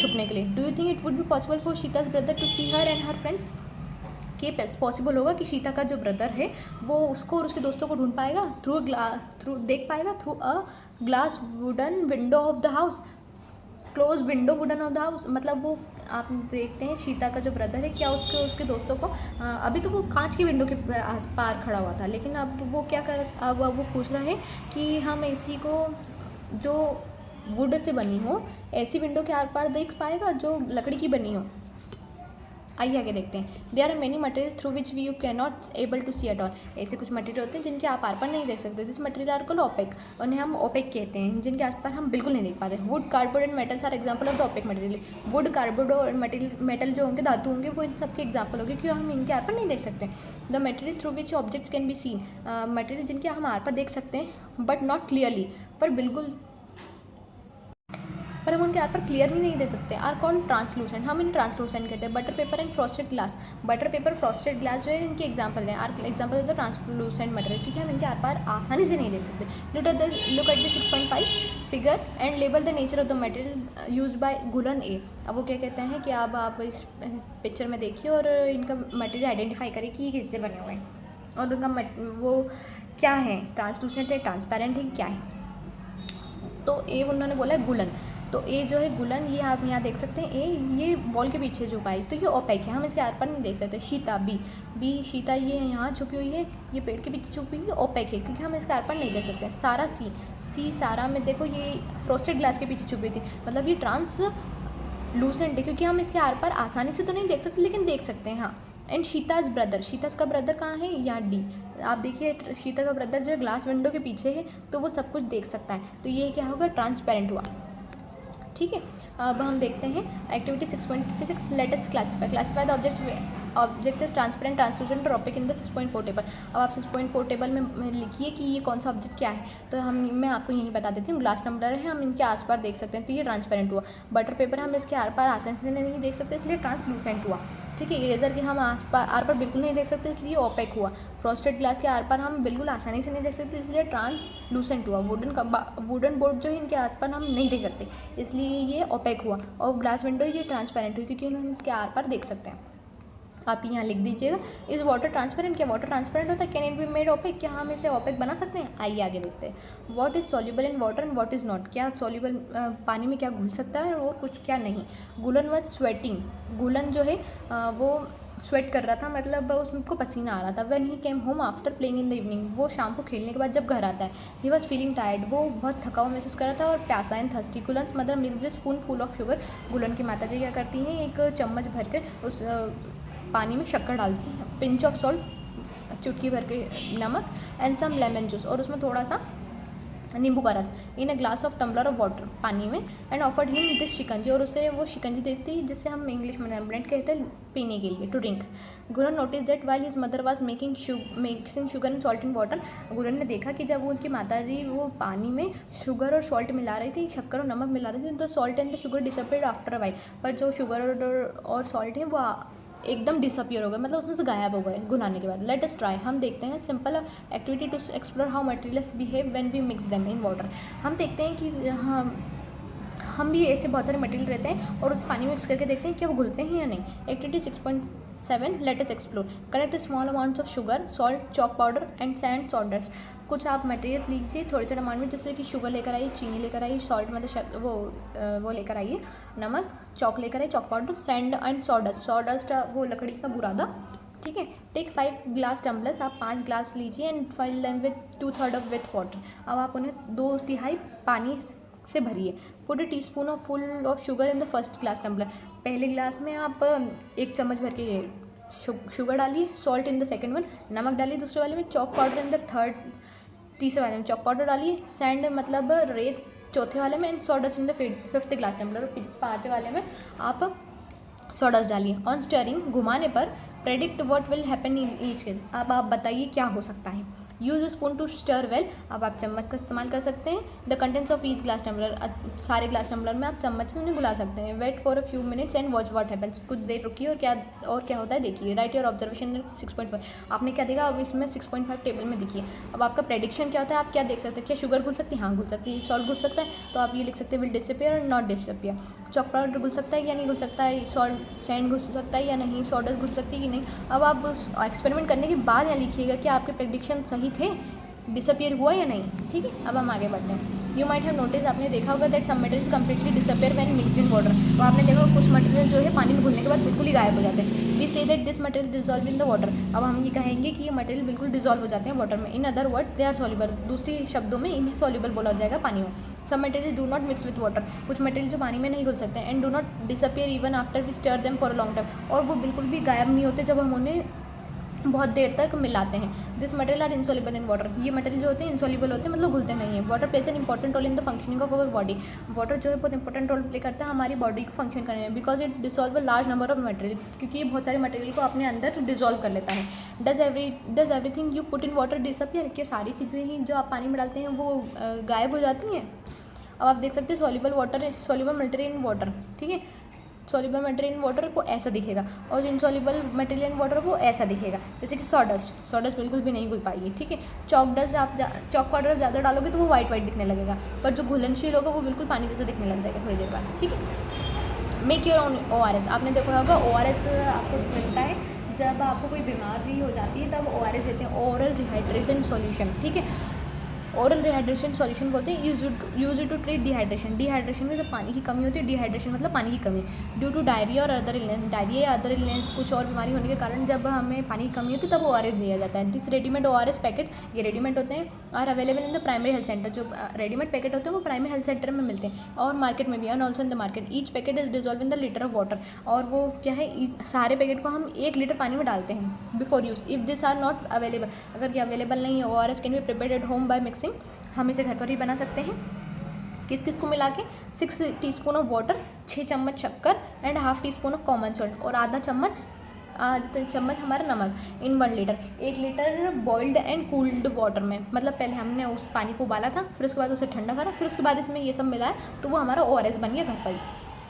छुपने के लिए। Do you think it would be possible for Sheeta's brother to see her and her friends, कि पॉसिबल होगा कि शीता का जो ब्रदर है वो उसको और उसके दोस्तों को ढूंढ पाएगा थ्रू देख पाएगा through a glass wooden window of the house, close window wooden of the house, मतलब वो आप देखते हैं शीता का जो ब्रदर है क्या उसके दोस्तों को अभी तो वो कांच की विंडो के पार खड़ा हुआ था, लेकिन अब वो क्या कर अब वो पूछ रहा है कि हम इसी को जो वुड से बनी हो ऐसी विंडो के आर पार देख पाएगा जो लकड़ी की बनी हो। आइए आगे देखते हैं। There are many material through which we you can not able to see at all, ऐसे कुछ मटेरियल होते हैं जिनके आप आर पार नहीं देख सकते। This material are called opaque, उन्हें हम ओपेक कहते हैं, जिनके आस पार हम बिल्कुल नहीं देख पाते। Wood, cardboard and metals are example of the opaque material, wood, cardboard और मेटल जो होंगे धातु होंगे वो इन सबके एग्जाम्पल होंगे क्योंकि हम इनके आर पार नहीं देख सकते। The material through which objects can be seen, material जिनके हम आर पार देख सकते हैं बट नॉट क्लियरली, पर बिल्कुल पर हम उनके आर पर क्लियरली नहीं दे सकते, आर कॉल्ड ट्रांसलूसेंट, हम इन्हें ट्रांसलूसेंट कहते हैं। Butter paper and frosted glass, butter paper frosted glass जो है इनके एग्जाम्पल हैं। आर एग्जाम्पल है तो ट्रांसलूसेंट मटेरियल, क्योंकि हम इनके आर पार आसानी से नहीं दे सकते। Look at the 6.5 figure and label the nature of the material used by Gulan a. अब वो क्या कहते हैं कि अब आप इस पिक्चर में देखिए और इनका मटेरियल आइडेंटिफाई करिए कि ये किससे बने हुए हैं और उनका वो क्या है, ट्रांसलूसेंट है, ट्रांसपेरेंट है, क्या है। तो ए उन्होंने बोला है गुलन, तो ए जो है गुलन, ये आप यहाँ देख सकते हैं ए ये वॉल के पीछे छुपा है, तो ये ओपेक है, हम इसके आर पर नहीं देख सकते। शीता बी शीता ये यहाँ छुपी हुई है, ये पेड़ के पीछे छुपी हुई है, ओपेक है क्योंकि हम इसके आर पर नहीं देख सकते। सारा सी सारा में देखो ये फ्रोस्टेड ग्लास के पीछे छुपी थी, मतलब ये ट्रांसलूसेंट है क्योंकि हम इसके आर पर आसानी से तो नहीं देख सकते लेकिन देख सकते हैं। हाँ, एंड शीताज ब्रदर, शीताज का ब्रदर कहाँ है, यहाँ डी। आप देखिए शीता का ब्रदर जो है ग्लास विंडो के पीछे है तो वो सब कुछ देख सकता है, तो ये क्या होगा, ट्रांसपेरेंट हुआ। ठीक है, अब हम देखते हैं activity 6.56 let us classify the object is transparent, translucent और ओपेक इन द 6.4 टेबल। अब आप 6.4 टेबल में लिखिए कि ये कौन सा ऑब्जेक्ट क्या है, तो मैं आपको यही बता देती हूँ। ग्लास टम्बलर है, हम इनके आस पास देख सकते हैं तो ये ट्रांसपेरेंट हुआ। बटर पेपर हम इसके आर पार आसानी से नहीं देख सकते इसलिए ट्रांसलूसेंट हुआ। ठीक है, इरेजर के हम आर पर बिल्कुल नहीं देख सकते इसलिए ओपेक हुआ। फ्रॉस्टेड ग्लास के आर पर हम बिल्कुल आसानी से नहीं देख सकते इसलिए ट्रांसलूसेंट हुआ। वुडन बोर्ड जो है इनके आस पर हम नहीं देख सकते इसलिए ये ओपेक हुआ। और ग्लास विंडो ये ट्रांसपेरेंट हुई क्योंकि हम इसके आर पर देख सकते हैं। आप यहाँ लिख दीजिएगा, इज वाटर ट्रांसपेरेंट, क्या वाटर ट्रांसपेरेंट होता है, can it be made opaque, क्या हम इसे ओपेक बना सकते हैं। आइए आगे देखते हैं। What is soluble in water and what is not, क्या सॉल्युबल पानी में क्या घुल सकता है और कुछ क्या नहीं। गुलन वाज स्वेटिंग, गुलन जो है वो स्वेट कर रहा था, मतलब उसको पसीना आ रहा था। When he came home after playing in the evening, वो शाम को खेलने के बाद जब घर आता है। ही वॉज फीलिंग टायर्ड, वो बहुत थका हुआ महसूस कर रहा था और प्यासा and thirsty. Gulan's mother mix the spoon full of sugar, Gulan की माता जी क्या करती हैं, एक चम्मच भर कर उस पानी में शक्कर डालती हैं, पिंच ऑफ सॉल्ट चुटकी भर के नमक एंड सम लेमन जूस, और उसमें थोड़ा सा नींबू का रस, in a glass of tumbler of water, पानी में। And offered him this shikanji, और उसे वो शिकंजी देती है जिससे हम इंग्लिश में लेमनेड कहते हैं, पीने के लिए, to drink. Gulan notice that while his mother was mixing sugar and salt in water, Gulan ने देखा कि जब वो उसकी माता जी वो पानी में शुगर और सॉल्ट मिला रही थी, शक्कर और नमक मिला रही थी, तो salt and the sugar disappeared after a while, पर जो शुगर और सॉल्ट है वो एकदम डिसअपियर हो गए, मतलब उसमें से गायब हो गए गुनाने के बाद। लेट अस ट्राई, हम देखते हैं simple activity to explore how materials behave when we mix them in water. हम देखते हैं कि हम भी ऐसे बहुत सारे मटेरियल रहते हैं और उस पानी में मिक्स करके देखते हैं कि वो घुलते हैं या नहीं। Activity 6.7 let us explore, collect small amounts of sugar, salt, chalk powder and sand solders. कुछ आप मटेरियल्स लीजिए थोड़े थोड़े अमाउंट में, जैसे कि शुगर लेकर आइए, चीनी लेकर आइए, सॉल्ट मतलब वो लेकर आइए, नमक, चॉक लेकर आइए, chalk powder, sand and sawdust, sawdust वो लकड़ी का बुरादा। ठीक है, टेक 5 ग्लास टम्बलर्स, आप 5 ग्लास लीजिए and fill them with 2/3 with water. अब आप उन्हें 2/3 पानी से भरिए। Put a teaspoon of full of sugar in the first glass tumbler, पहले ग्लास में आप 1 चम्मच भर के शुगर डालिए, salt in the second one, नमक डालिए दूसरे वाले में, चॉक पाउडर इन द तीसरे वाले में चॉक पाउडर डालिए, सैंड मतलब रेत चौथे वाले में, and sawdust in the 5th glass tumbler, 5वें वाले में आप सॉडस्ट डालिए। ऑन स्टरिंग, घुमाने पर, predict what will happen in each case, अब आप बताइए क्या हो सकता है। Use spoon to stir well, अब आप चम्मच का इस्तेमाल कर सकते हैं। The contents of each glass tumbler, सारे ग्लास टम्बलर में आप चम्मच से उन्हें बुला सकते हैं। Wait for a few minutes and watch what happens, कुछ देर रुकिए और क्या होता है देखिए। राइट योर ऑब्जर्वेशन 6.5, आपने क्या देखा अब इसमें 6.5 टेबल में देखिए। अब आपका प्रेडिक्शन क्या होता है, आप क्या देख सकते हैं, क्या शुगर घुल सकती है, हाँ घुल सकती है। सॉल्ट घुल सकता है तो आप ये लिख सकते हैं विल डिसअपियर और नॉट डिसअपियर। चॉक पाउडर घुल सकता है या नहीं घुल सकता है, सैंड घुल सकता है या नहीं, सॉडस्ट घुल सकती है कि नहीं। अब आप एक्सपेरिमेंट करने के बाद यहाँ लिखिएगा कि आपके प्रेडिक्शन सही थे, डिसअपियर हुआ या नहीं। ठीक है, अब हम आगे बढ़ते हैं। यू माइट हैव नोटिस, आपने देखा होगा that some material completely disappear when mixed in water, तो आपने देखा कुछ मटेरियल जो है पानी में घुलने के बाद बिल्कुल ही गायब हो जाते हैं। We say that this material dissolve in the water, अब हम ये कहेंगे कि ये मटेरियल बिल्कुल डिजॉल्व हो जाते हैं वाटर में। In other word they are soluble, दूसरे शब्दों में इन्हें सॉल्युबल बोला जाएगा पानी में। Some material do not mix with water, कुछ मटेरियल जो पानी में नहीं घुल सकते, and do not disappear even after we stir them for a long time, और वो बिल्कुल भी गायब नहीं होते जब हम उन्हें बहुत देर तक मिलाते हैं। This material are insoluble in water, ये मटेरियल जो होते हैं इंसॉल्युबल होते हैं, मतलब घुलते नहीं है। Water plays an important role in the functioning of our body, water जो है बहुत इंपॉर्टेंट रोल प्ले करता है हमारी बॉडी को फंक्शन करने में, because it dissolve a large number of material, क्योंकि ये बहुत सारे मटेरियल को अपने अंदर डिसॉल्व कर लेता है। Does everything you put in water disappear, कि सारी चीज़ें ही जो आप पानी में डालते हैं वो गायब हो जाती हैं। अब आप देख सकते हैं सॉल्युबल मटेरियल इन वाटर, ठीक है, सॉल्युबल मटेरियल इन वाटर को ऐसा दिखेगा और इनसॉल्युबल मटेरियल इन वाटर को ऐसा दिखेगा। जैसे कि सॉडस्ट बिल्कुल भी नहीं घुल पाएगी, ठीक है। चॉक पाउडर ज़्यादा डालोगे तो वो वाइट दिखने लगेगा, पर जो घुलनशील होगा वो बिल्कुल पानी जैसा दिखने लग जाएगा थोड़ी देर बाद, ठीक है। मेक योर ओन ORS, आपने देखा होगा ORS आपको मिलता है जब आपको कोई बीमारी हो जाती है तब ORS देते हैं, ओरल रिहाइड्रेशन सॉल्यूशन, ठीक है। ओरल रिहाइड्रेशन सॉल्यूशन बोलते हैं, यूज टू ट्रीट डिहाइड्रेशन में जब पानी की कमी होती है, डिहाइड्रेशन मतलब पानी की कमी ड्यू टू डायरिया और अदर इलनेस कुछ और बीमारी होने के कारण जब हमें पानी की कमी होती है तब ORS दिया जाता है। दिस रेडीमेड ORS पैकेट, ये रेडीमेड होते हैं, are available in the primary health centre, जो रेडीमेड पैकेट होते हैं वो प्राइमरी हेल्थ सेंटर में मिलते हैं और मार्केट में भी, and also in the market. Each packet is dissolve in the litre of water, और वो क्या है, सारे पैकेट को हम 1 लीटर पानी में डालते हैं before use. If this are not available, अगर ये अवेलेबल नहीं है ORS can be prepared at home by mixing, हम इसे घर पर ही बना सकते हैं। किस को मिला के 6 टीस्पून ऑफ वाटर, 6 चम्मच शक्कर and ½ teaspoon of common salt और आधा चम्मच हमारा नमक इन 1 litre. 1 litre boiled and cooled water में, मतलब पहले हमने उस पानी को उबाला था, फिर उसके बाद उसे ठंडा करा, फिर उसके बाद इसमें ये सब मिलाया तो वो हमारा ORS बन गया घर पर ही,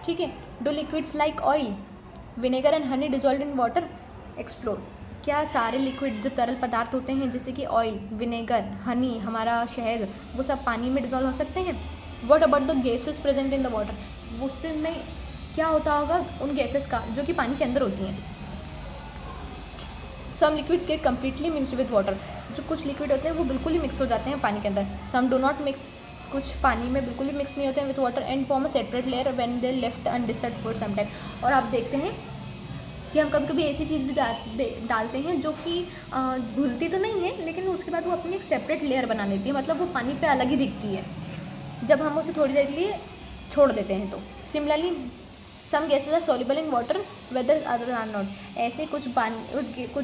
ठीक है। Do liquids like oil, vinegar and honey dissolve in water explore, क्या सारे लिक्विड जो तरल पदार्थ होते हैं जैसे कि ऑयल, विनेगर, हनी, हमारा शहद, वो सब पानी में डिजॉल्व हो सकते हैं। What about the gases present in the water, उसमें क्या होता होगा उन गैसेस का जो कि पानी के अंदर होती हैं। Some liquids get completely mixed with water, जो कुछ लिक्विड होते हैं वो बिल्कुल ही मिक्स हो जाते हैं पानी के अंदर। सम डू नॉट मिक्स, कुछ पानी में बिल्कुल भी मिक्स नहीं होते हैं with water and form a separate layer when they left undisturbed for some time. और आप देखते हैं कि हम कभी कभी ऐसी चीज़ भी डालते हैं जो कि घुलती तो नहीं है लेकिन उसके बाद वो अपनी एक सेपरेट लेयर बना लेती है, मतलब वो पानी पे अलग ही दिखती है जब हम उसे थोड़ी देर के लिए छोड़ देते हैं तो। Similarly some gases are soluble in water whether other are not, ऐसे कुछ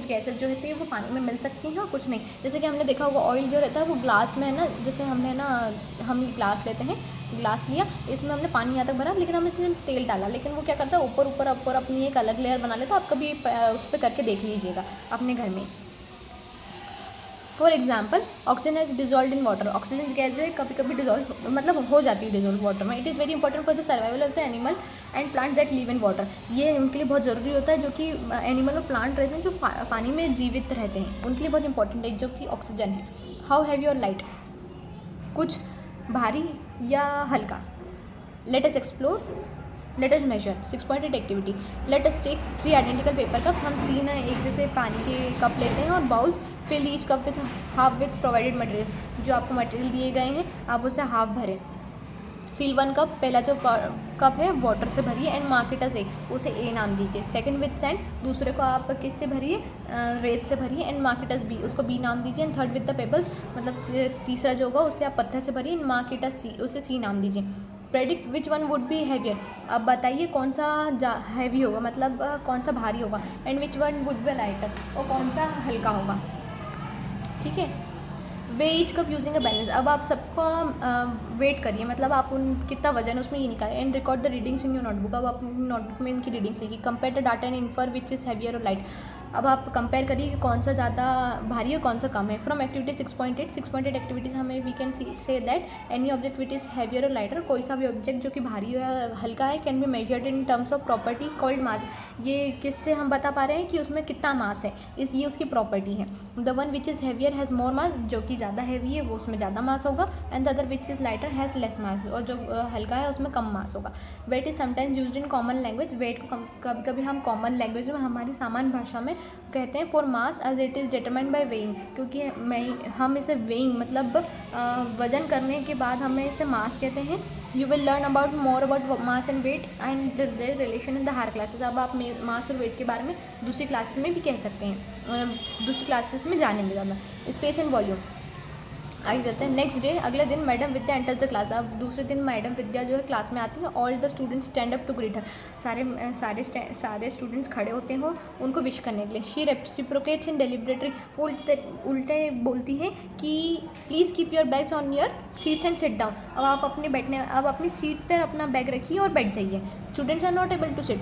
गैसेज जो रहती है वो पानी में मिल सकती हैं और कुछ नहीं। जैसे कि हमने देखा होगा ऑयल जो रहता है वो ग्लास में है ना, जैसे हम ग्लास लेते हैं, ग्लास लिया, इसमें हमने पानी यहाँ तक भरा लेकिन हमने इसमें तेल डाला, लेकिन वो क्या करता है ऊपर अपनी एक अलग लेयर बना लेता है। आप कभी उस पर करके देख लीजिएगा अपने घर में। For example oxygen has dissolve in water, oxygen gas जो है कभी कभी डिजॉल्व मतलब हो जाती है डिजॉल्व वाटर में। It is very important for the survival of the animal and plant that live in water, ये उनके लिए बहुत ज़रूरी होता है जो कि एनिमल और प्लांट रहते हैं जो पानी में जीवित रहते हैं, उनके लिए बहुत इंपॉर्टेंट है जो कि ऑक्सीजन है। हाउ हैवी और लाइट, कुछ भारी या हल्का। Let us explore, let us measure 6.8 activity. Let us take 3 identical paper cups, हम 3 एक जैसे पानी के कप लेते हैं और bowls, fill each cup with half with provided material, जो आपको मटेरियल दिए गए हैं आप उसे हाफ भरें। फिल 1 कप, पहला जो कप है वाटर से भरिए and mark it as A, उसे ए नाम दीजिए। सेकंड विथ सैंड, दूसरे को आप किस से भरिए, रेत से भरिए and mark it as B, उसको बी नाम दीजिए। And third with the pebbles, मतलब तीसरा जो होगा उसे आप पत्थर से भरिए and mark it as C, उसे सी नाम दीजिए। Predict which one would be heavier, अब बताइए कौन सा हैवी होगा, मतलब कौन सा भारी होगा। And which one would be lighter, और कौन सा हल्का होगा, ठीक है। Weigh each cup using a balance, अब आप सबका वेट करिए, मतलब आप उन कितना वजन है उसमें ये निकालें। And record the readings in your notebook, अब अपनी नोटबुक में इनकी रीडिंग्स लिखिए। Compare the data and infer which is heavier और लाइट, अब आप कंपेयर करिए कि कौन सा ज़्यादा भारी है कौन सा कम है। फ्रॉम एक्टिविटी 6.8 एक्टिविटीज़ हमें we can say that any object which is heavier और लाइटर, कोई सा भी ऑब्जेक्ट जो कि भारी या हल्का है can be measured in terms of property called मास, ये किससे हम बता पा रहे हैं कि उसमें कितना मास है, ये उसकी प्रॉपर्टी है। The one which is heavier has more mass, जो कि ज़्यादा हैवी है वो उसमें ज़्यादा मास होगा। And the other which is lighter has less mass, और जो हल्का है उसमें कम मास होगा। Weight is sometimes used in common language, weight को कभी कभी हम कॉमन लैंग्वेज में हमारी सामान्य भाषा में कहते हैं for mass as it is determined by weighing, क्योंकि हम इसे वेइंग मतलब वजन करने के बाद हमें इसे मास कहते हैं। You will learn about more about mass and weight and their relation in the higher classes, अब आप मास और वेट के बारे में दूसरी क्लासेस में भी कह सकते हैं, दूसरी क्लासेस में जानेंगे ज़्यादा। स्पेस एंड वॉल्यूम आगे जाते हैं। नेक्स्ट डे, अगले दिन madam Vidya enter the class, अब दूसरे दिन मैडम विद्या जो है क्लास में आती है। All the students stand up to greet her, सारे स्टूडेंट्स खड़े होते हैं उनको विश करने के लिए। शी रेसिप्रोकेट्स इन डेलिबरेटरी, उल्टे बोलती हैं कि please keep your bags on your seats and sit down, अब आप अपनी सीट पर अपना बैग रखिए और बैठ जाइए। Students are not able to sit,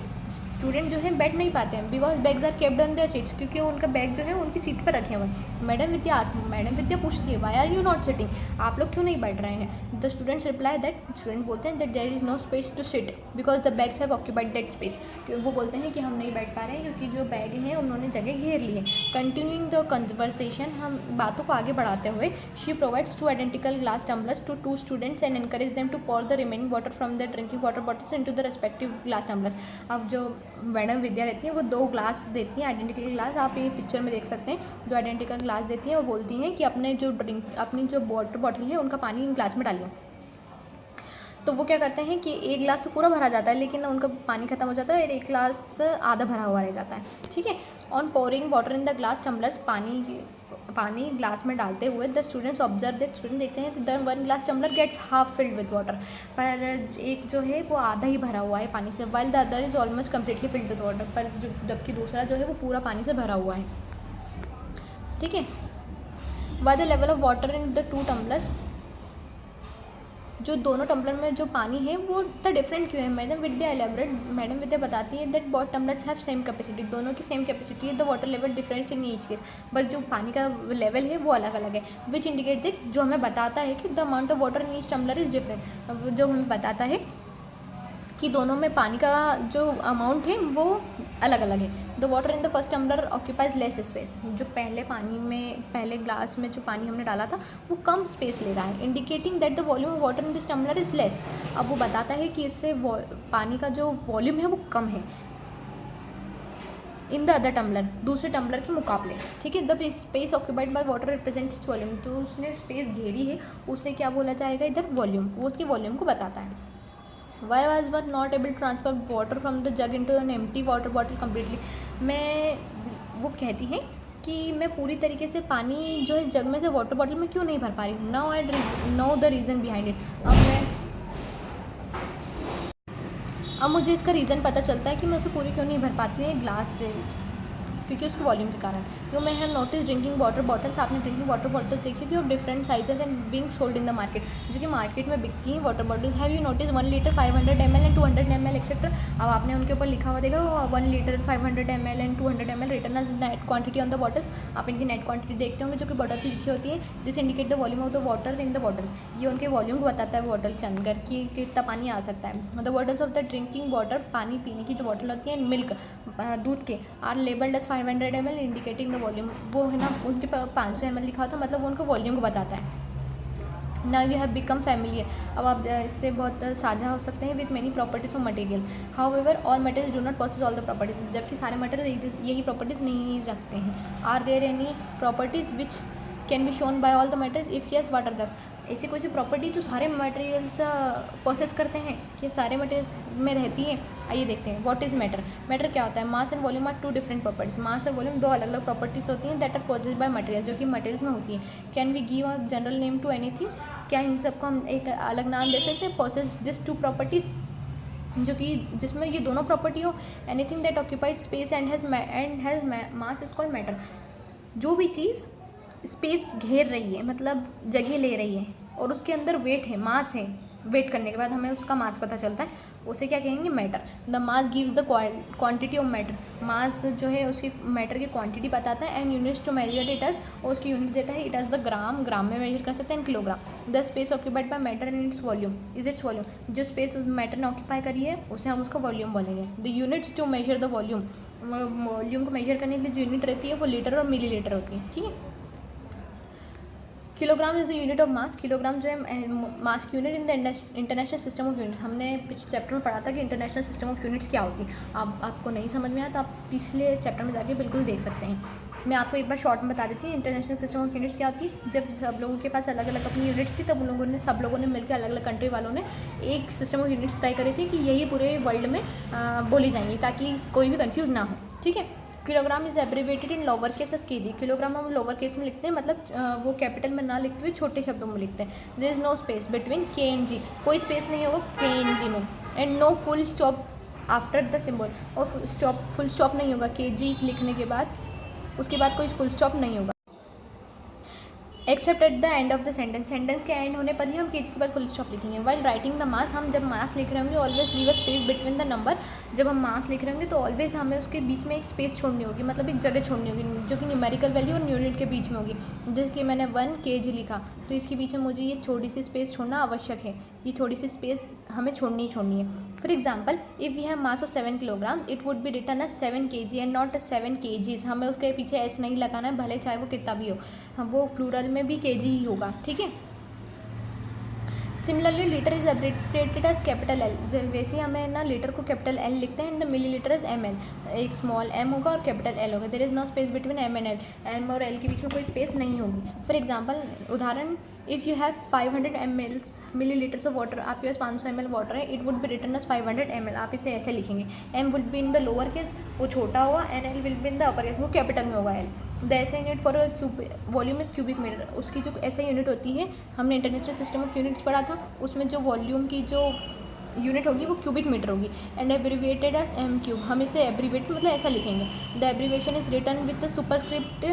student जो है बैठ नहीं पाते हैं because bags are kept on their seats, क्योंकि उनका बैग जो है उनकी सीट पर रखे हुए हैं। मैडम विद्या पूछती है why are you not sitting, आप लोग क्यों नहीं बैठ रहे हैं। The students reply that, student बोलते हैं that there is no space to sit because the bags have occupied that space, वो बोलते हैं कि हम नहीं बैठ पा रहे हैं क्योंकि जो बैग हैं उन्होंने जगह घेर ली है। कंटिन्यूइंग द कन्वर्सेशन, हम बातों को आगे बढ़ाते हुए, she provides 2 identical glass tumblers to 2 students and encourage them to pour the remaining water from their drinking water bottles into the respective glass tumblers। अब जो मैडम विद्या रहती है वो 2 ग्लास देती हैं, आइडेंटिकल ग्लास, आप ये पिक्चर में देख सकते हैं, 2 आइडेंटिकल ग्लास देती हैं और बोलती हैं कि अपनी जो वाटर बॉटल है उनका पानी ग्लास में डालिए। तो वो क्या करते हैं कि एक गिलास तो पूरा भरा जाता है लेकिन उनका पानी खत्म हो जाता है और एक गिलास आधा भरा हुआ रह जाता है, ठीक है। On pouring water in the glass tumblers, पानी ग्लास में डालते हुए the students observe that, student देखते हैं the 1 glass tumbler gets half filled with water, पर एक जो है वो आधा ही भरा हुआ है पानी से, while the other is almost completely field with water, पर जबकि दूसरा जो है वो पूरा पानी से भरा हुआ है, ठीक है। Why the level of water in the 2 tumblers, जो दोनों टम्बलर में जो पानी है वो द डिफरेंट क्यों है। मैडम विद्या बताती है that both tumblers have same capacity, दोनों की सेम कैपेसिटी है। The water level difference in each case, बस जो पानी का लेवल है वो अलग अलग है। विच इंडिकेट दैट, जो हमें बताता है कि the amount of water in each tumbler is different, जो हमें बताता है कि दोनों में पानी का जो अमाउंट है वो अलग अलग है। The water in the first tumbler occupies less space, जो पहले ग्लास में जो पानी हमने डाला था वो कम स्पेस ले रहा है। Indicating that the volume of water in this tumbler is less, अब वो बताता है कि इससे पानी का जो वॉल्यूम है वो कम है इन द अदर टम्बलर, दूसरे टम्बलर के मुकाबले, ठीक है। The space occupied by water represents its volume, तो उसने स्पेस घेरी है, उससे क्या बोला जाएगा इधर वॉल्यूम, वो उसकी वॉल्यूम को बताता है। Why was one not able to transfer water from the jug into an empty water bottle completely? वो कहती हैं कि मैं पूरी तरीके से पानी जो है जग में से वाटर बॉटल में क्यों नहीं भर पा रही हूँ। Now I know the reason behind it, अब मुझे इसका रीज़न पता चलता है कि मैं उसे पूरी क्यों नहीं भर पाती है ग्लास से, क्योंकि उसके वॉल्यूम के कारण। You may have notice drinking water bottles, आपने ड्रिंकिंग वाटर बॉटल देखी कि different sizes and being sold in the market, जो कि मार्केट में बिकती हैं water bottle. Have you notice 1 litre 500 ml and 200 ml etcetera, अब आपने उनके ऊपर लिखा हुआ देखा 1 litre 500 ml and 200 ml written as net quantity on the bottles, आप इनकी नेट क्वांटिटी देखते होंगे जो कि बॉटल पर लिखी होती है। This indicate the volume of the water in the bottles, ये उनके वॉल्यूम को बताता है बॉटल के अंदर कि कितना पानी आ सकता है। The bottles of the drinking water, पानी पीने की जो बॉटल होती है, मिल्क दूध के, are labelled as 500 ml indicating the volume, वो है ना उनके 500 ml लिखा होता है, मतलब वो उनका वॉल्यूम को बताता है। Now you have become familiar, अब आप इससे बहुत साझा हो सकते हैं with many properties of material. However all material do not possess all the properties, जबकि सारे मटेरियल यही प्रॉपर्टीज नहीं रखते हैं। Are there any properties which can be shown by all the materials, if yes what are these, ऐसी कोई सी property जो सारे मटेरियल्स प्रोसेस करते हैं, कि सारे मटेरियल्स में रहती हैं। आइए देखते हैं व्हाट इज़ मैटर। मैटर क्या होता है। Mass and volume are 2 different properties, mass और वॉल्यूम 2 अलग अलग प्रॉपर्टीज होती हैं that are possessed by material, जो कि मटेरियल्स में होती हैं। Can we give a general name to anything, क्या इन सबको हम एक अलग नाम दे सकते हैं। पॉसेस दिस 2 प्रॉपर्टीज, जो कि जिसमें ये दोनों प्रॉपर्टी हो। Anything that occupied space and has mass is called matter, जो भी चीज़ स्पेस घेर रही है मतलब जगह ले रही है और उसके अंदर वेट है, मास है, वेट करने के बाद हमें उसका मास पता चलता है, उसे क्या कहेंगे matter. The mass gives the quantity of matter, mass जो है उसकी मैटर की क्वांटिटी बताता है। And units to measure it as, और उसकी यूनिट देता है it as the gram, gram में मेजर कर सकते हैं, kilogram. The space occupied by matter and its volume is its volume, जो स्पेस मैटर ने ऑक्यूपाई करी है उसे हम उसका वॉल्यूम बोलेंगे। The units to measure the volume, volume को मेजर करने के लिए जो यूनिट रहती है वो लीटर और मिली लीटर होती है, ठीक है। Kilogram is the unit of mass, kilogram जो है मास की unit in the international system of units. हमने पिछले चैप्टर में पढ़ा था कि इंटरनेशनल सिस्टम ऑफ यूनिट्स क्या होती है। आपको नहीं समझ में आया तो आप पिछले चैप्टर में जाके बिल्कुल देख सकते हैं। मैं आपको एक बार शॉर्ट में बता देती हूँ इंटरनेशनल सिस्टम ऑफ यूनिट्स क्या होती है। जब सब लोगों के पास अलग अलग अपनी यूनिट्स थी तब सब लोगों ने मिलकर अलग अलग कंट्री वालों ने एक सिस्टम ऑफ यूनिट्स तय करी थी कि यही पूरे वर्ल्ड में बोली जाएंगी ताकि कोई भी कन्फ्यूज़ ना हो, ठीक है। Kilogram is abbreviated in lower case as kg, kilogram हम लोअर केस में लिखते हैं, मतलब वो कैपिटल में ना लिखते हुए छोटे शब्दों में लिखते हैं। There is no space between k and g, कोई स्पेस नहीं होगा के एंड जी में। And no full stop after the symbol, और फुल स्टॉप नहीं होगा के जी लिखने के बाद, उसके बाद कोई फुल स्टॉप नहीं होगा। Accept at the end of the sentence, sentence के एंड होने पर ही हम केज के बाद फुल स्टॉप लिखेंगे। वाइल राइटिंग द मास, हम जब मास लिख रहे होंगे always leave a space between the number. जब हम मास लिख रहे होंगे तो ऑलवेज हमें उसके बीच में एक स्पेस छोड़नी होगी, मतलब एक जगह छोड़नी होगी जो कि न्यूमेरिकल वैल्यू और यूनिट के बीच में होगी। जैसे कि मैंने 1 kg लिखा तो इसके पीछे मुझे ये छोटी सी स्पेस छोड़ना आवश्यक है, ये थोड़ी सी स्पेस हमें छोड़नी ही छोड़नी है। For example, if we have mass of 7 kilogram it would be written as 7 kg and not 7 kgs। हमें उसके पीछे एस नहीं लगाना है, भले चाहे वो कितना भी हो, हम वो प्लूरल में भी kg ही होगा, ठीक है। Similarly litre is abbreviated as capital L, वैसे ही हमें ना लीटर को कैपिटल एल लिखते हैं, and the millilitre is ml, एक स्मॉल m होगा और कैपिटल एल होगा। There is no space between m and l, m और l के बीच में कोई स्पेस नहीं होगी। फॉर एग्जाम्पल, उदाहरण, if you have 500 millilitres of water, आपके पास 500 ml वाटर है, it would be written as 500 ml, आप इसे ऐसे लिखेंगे। m will be in the lower case, वो छोटा होगा, and l will be in the upper case, वो कैपिटल में होगा l। द ऐसा unit for volume is cubic metre, उसकी जो ऐसा यूनिट होती है, हमने इंटरनेशनल सिस्टम ऑफ यूनिट्स पढ़ा था, उसमें जो वॉल्यूम की जो यूनिट होगी वो क्यूबिक मीटर होगी। And abbreviated as m cube, हम इसे एब्रीविएट मतलब ऐसा लिखेंगे। The abbreviation is written with the superscript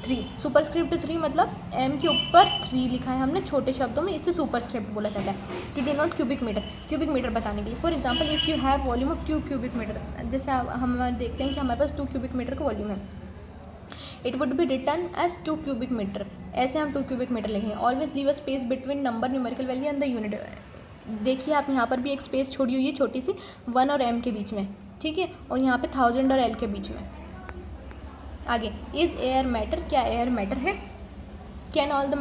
3, superscript 3 मतलब m के ऊपर 3 लिखा है हमने छोटे शब्दों में, इससे सुपरस्क्रिप्ट बोला जाता है। टू डिनोट क्यूबिक मीटर बताने के लिए। For example, if you have volume of 2 cubic metre, जैसे हम देखते हैं कि हमारे पास 2 क्यूबिक मीटर का वॉल्यूम है, it would be written as 2 cubic metre, ऐसे हम 2 क्यूबिक मीटर लिखेंगे। Always leave a space between number numerical value and the unit. देखिए आप यहाँ पर भी एक स्पेस छोड़ी हुई है छोटी सी, 1 और m के बीच में, ठीक है, और यहाँ पे 1000 और l के बीच में। आगे, इज एयर मैटर, क्या एयर मैटर है? Can all the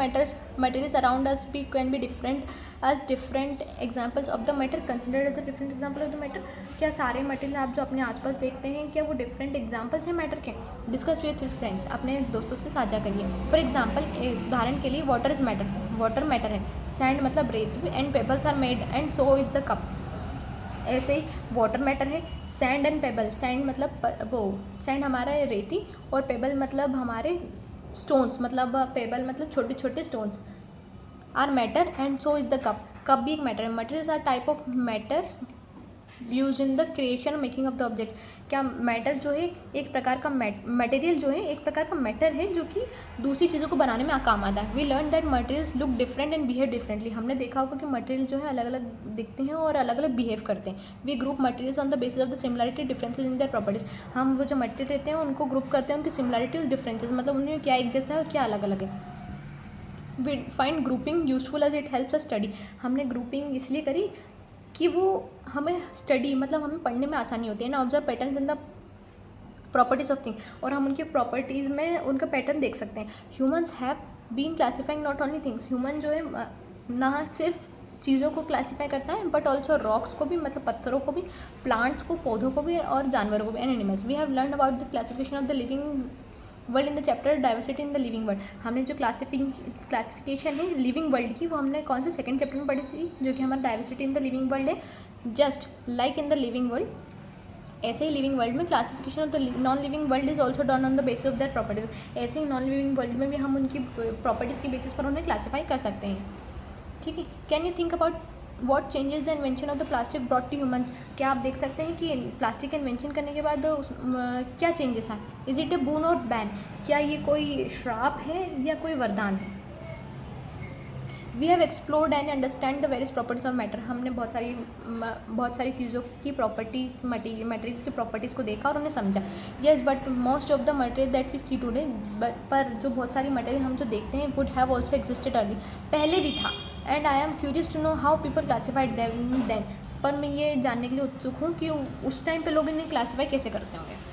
materials around us be can be different as different examples of the matter considered as the different example of the matter? क्या सारे मटेरियल आप जो अपने आसपास देखते हैं क्या वो डिफरेंट एग्जाम्पल्स हैं मैटर के? डिस्कस विथ फ्रेंड्स, अपने दोस्तों से साझा करिए। फॉर एग्जाम्पल, उदाहरण के लिए, water is matter, water matter है। सैंड मतलब रेत, and pebbles are made and so is the cup, ऐसे ही वाटर मैटर है। सैंड एंड पेबल, सैंड मतलब वो सैंड हमारा रेती, और पेबल मतलब हमारे स्टोन्स, मतलब पेबल मतलब छोटे छोटे stones, are matter and so is the cup, cup भी एक मैटर है। Materials are type of matters use in the creation making of the object, क्या मैटर जो है एक प्रकार का मटेरियल जो है एक प्रकार का मैटर है जो कि दूसरी चीज़ों को बनाने में काम आता है। We learn that materials look different and behave differently, हमने देखा होगा कि मटेरियल जो है अलग अलग दिखते हैं और अलग अलग बिहेव करते हैं। We group materials on the basis of the similarity differences in their properties, हम वो जो मटेरियल रहते हैं उनको ग्रुप करते हैं उनकी सिमिलरिटी और डिफरेंसेज, मतलब उनमें क्या एक जैसा है और क्या अलग अलग है। We find grouping useful as it helps us study, हमने ग्रुपिंग इसलिए करी कि वो हमें स्टडी मतलब हमें पढ़ने में आसानी होती है ना। Observe patterns in the properties of thing, और हम उनके प्रॉपर्टीज़ में उनका पैटर्न देख सकते हैं। Humans have been classifying not only things, human जो है ना सिर्फ चीज़ों को क्लासीफाई करता है बट ऑल्सो रॉक्स को भी, मतलब पत्थरों को भी, प्लांट्स को, पौधों को भी, और जानवरों को भी, and animals. We have learn about the classification of the living world in the chapter diversity in the living world, हमने जो क्लासिफिकेशन है लिविंग वर्ल्ड की वो हमने कौन से सेकंड चैप्टर में पढ़ी थी, जो कि हमारा diversity in the living world है। Just like in the living world, ऐसे ही लिविंग वर्ल्ड में classification of the non living world is also done on the basis of that properties, ऐसे ही नॉन लिविंग वर्ल्ड में भी हम उनकी प्रॉपर्टीज़ के बेसिस पर उन्हें क्लासीफाई कर सकते हैं, ठीक है। Can you think about what changes the invention of the plastic brought to humans, क्या आप देख सकते हैं कि प्लास्टिक इन्वेंशन करने के बाद क्या चेंजेस आए? इज इट ए बून और बैन, क्या ये कोई श्राप है या कोई वरदान है? We have explored and understand the various properties of matter, हमने बहुत सारी चीज़ों की प्रॉपर्टीज़, मटेरियल्स की प्रॉपर्टीज़ को देखा और उन्हें समझा। Yes but most of the material that we see today, पर जो बहुत सारी मटेरियल हम जो देखते हैं would have also existed early, पहले भी था। And I am curious to know how people classified then, पर मैं ये जानने के लिए उत्सुक हूँ कि उस टाइम पे लोग इन्हें क्लासीफाई कैसे करते होंगे।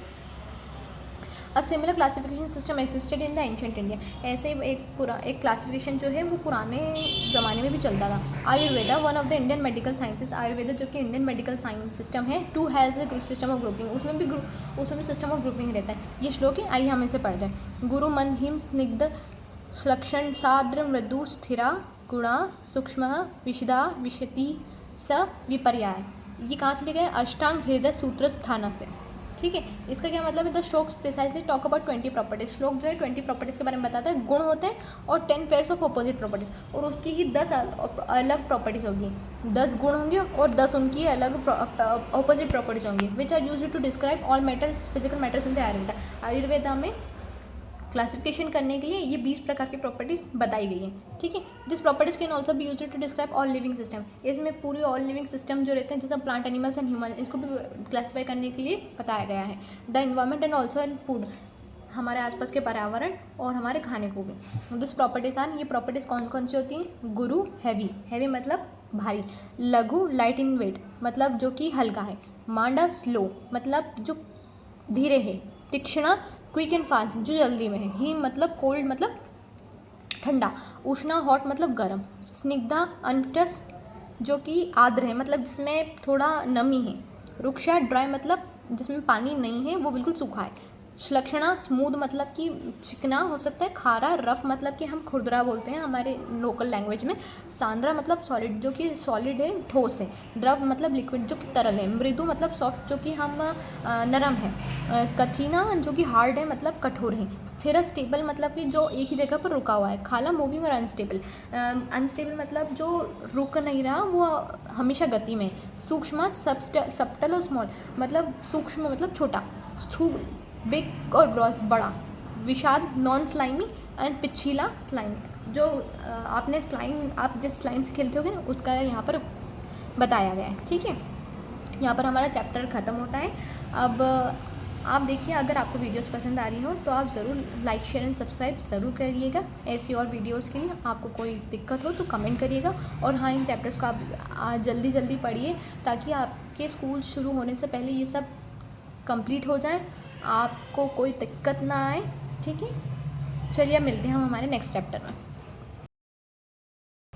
A similar classification system existed in the ancient India, ऐसे एक क्लासिफिकेशन जो है वो पुराने ज़माने में भी चलता था। Ayurveda one of the Indian medical sciences, Ayurveda जो कि इंडियन मेडिकल साइंस सिस्टम है। Too has a system of grouping, उसमें भी सिस्टम ऑफ ग्रुपिंग रहता है। ये श्लोक है, आइए हम इसे पढ़ते हैं। गुरु मंद हिम स्निग्ध श्लक्षण साद्र मृदु स्थिरा गुणा सूक्ष्म विशदा विशति स विपर्याय, ये कहाँ से लिखा है? अष्टांग हृदय सूत्र स्थान से, ठीक है। इसका क्या मतलब है? द श्लोक प्रिसाइजली टॉक अबाउट 20 प्रॉपर्टीज, श्लोक जो है 20 प्रॉपर्टीज़ के बारे में बताता है, गुण होते हैं और 10 पेयर्स ऑफ अपोजिट प्रॉपर्टीज, और उसकी ही 10 अलग प्रॉपर्टीज़ होगी, 10 गुण होंगे और 10 उनकी अलग अपोजिट प्रॉपर्टीज होंगी, which are used to describe all matters physical matters in the Ayurveda. Ayurveda में क्लासिफिकेशन करने के लिए ये 20 प्रकार की प्रॉपर्टीज़ बताई गई हैं, ठीक है। This properties can also be used to describe all living system. इसमें पूरी ऑल लिविंग सिस्टम जो रहते हैं जैसे प्लांट, एनिमल्स एंड ह्यूमन, इसको भी क्लासीफाई करने के लिए बताया गया है। The environment and also and food, हमारे आसपास के पर्यावरण और हमारे खाने को भी। दिस प्रॉपर्टीज़ आर, ये प्रॉपर्टीज़ कौन कौन सी होती हैं? गुरु हैवी, हैवी मतलब भारी। लघु लाइट इन वेट मतलब जो कि हल्का है। मांडा स्लो मतलब जो धीरे है। तीक्ष्णा क्विक एंड फास्ट जो जल्दी में है। हिम मतलब कोल्ड मतलब ठंडा। उष्णा हॉट मतलब गर्म। स्निग्धा अनटस जो कि आर्द्र है मतलब जिसमें थोड़ा नमी है। रुक्षा ड्राई मतलब जिसमें पानी नहीं है, वो बिल्कुल सूखा है। श्लक्षणा स्मूथ मतलब कि चिकना हो सकता है। खारा रफ मतलब कि हम खुरदरा बोलते हैं हमारे लोकल लैंग्वेज में। सांद्रा मतलब सॉलिड जो कि सॉलिड है, ठोस है। द्रव मतलब लिक्विड जो कि तरल है। मृदु मतलब सॉफ्ट जो कि हम नरम है। कठिना जो कि हार्ड है मतलब कठोर है। स्थिर स्टेबल मतलब कि जो एक ही जगह पर रुका हुआ है। खाला मूविंग और अनस्टेबल, अनस्टेबल मतलब जो रुक नहीं रहा, वो हमेशा गति में है। सूक्ष्म सब्टल और स्मॉल मतलब सूक्ष्म मतलब छोटा। स्थूल बिग और ग्रॉस बड़ा। विषाद नॉन स्लाइमी एंड पिछीला स्लाइमी, जो आपने स्लाइम, आप जिस स्लाइम से खेलते होगे ना, उसका यहाँ पर बताया गया है, ठीक है। यहाँ पर हमारा चैप्टर ख़त्म होता है। अब आप देखिए, अगर आपको वीडियोस पसंद आ रही हो तो आप ज़रूर लाइक शेयर एंड सब्सक्राइब ज़रूर करिएगा। ऐसी और वीडियोस के लिए आपको कोई दिक्कत हो तो कमेंट करिएगा। और हाँ, इन चैप्टर्स को आप जल्दी जल्दी पढ़िए ताकि आपके स्कूल शुरू होने से पहले ये सब कंप्लीट हो जाए, आपको कोई दिक्कत ना आए, ठीक है। चलिए मिलते हैं हम हमारे नेक्स्ट चैप्टर में।